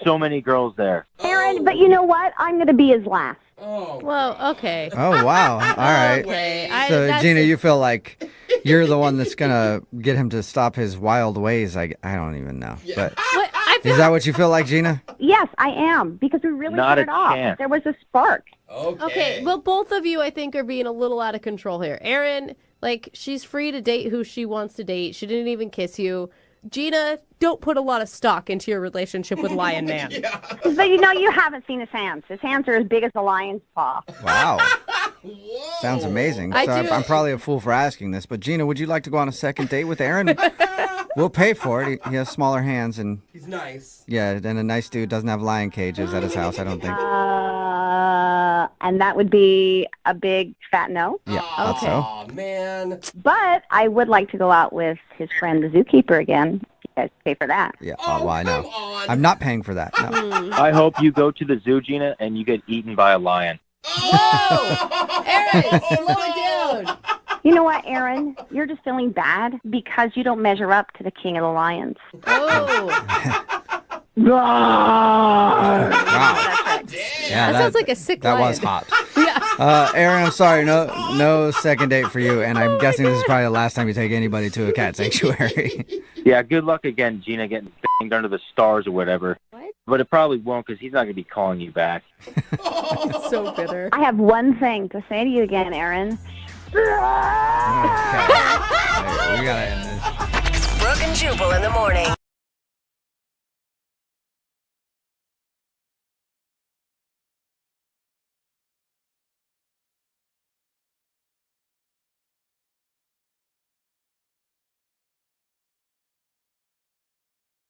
so many girls there. Aaron, but you know what? I'm going to be his last. Oh. Well, okay. Oh, wow. All right. Okay. So, Gina, you feel like you're the one that's going to get him to stop his wild ways. I don't even know. But is that what you feel like, Gina? Yes, I am, because we really Not hit it a off. chance. There was a spark. Okay, well, both of you, I think, are being a little out of control here. Aaron, like, she's free to date who she wants to date. She didn't even kiss you. Gina, don't put a lot of stock into your relationship with Lion Man. But you haven't seen his hands. His hands are as big as a lion's paw. Wow. Sounds amazing. I So do- I'm probably a fool for asking this, but Gina, would you like to go on a second date with Aaron? We'll pay for it. He has smaller hands, and He's nice. yeah, and a nice dude doesn't have lion cages at his house, I don't think. And that would be a big fat no. Yeah, thought so. Oh, man. But I would like to go out with his friend, the zookeeper, again. You guys pay for that. Yeah, well, I know. I'm not paying for that. No. I hope you go to the zoo, Gina, and you get eaten by a lion. Whoa! Aaron, slow it down. You know what, Aaron? You're just feeling bad because you don't measure up to the king of the lions. Oh. Wow. Yeah, That sounds like a sick That lion. was hot. Yeah. Aaron, I'm sorry, no second date for you, and I'm guessing this is probably the last time you take anybody to a cat sanctuary. Yeah, good luck again, Gina, getting banged under the stars or whatever. What? But it probably won't because he's not going to be calling you back. So bitter. I have one thing to say to you again, Aaron. Okay. We gotta end this. Brooke and Jubal in the morning.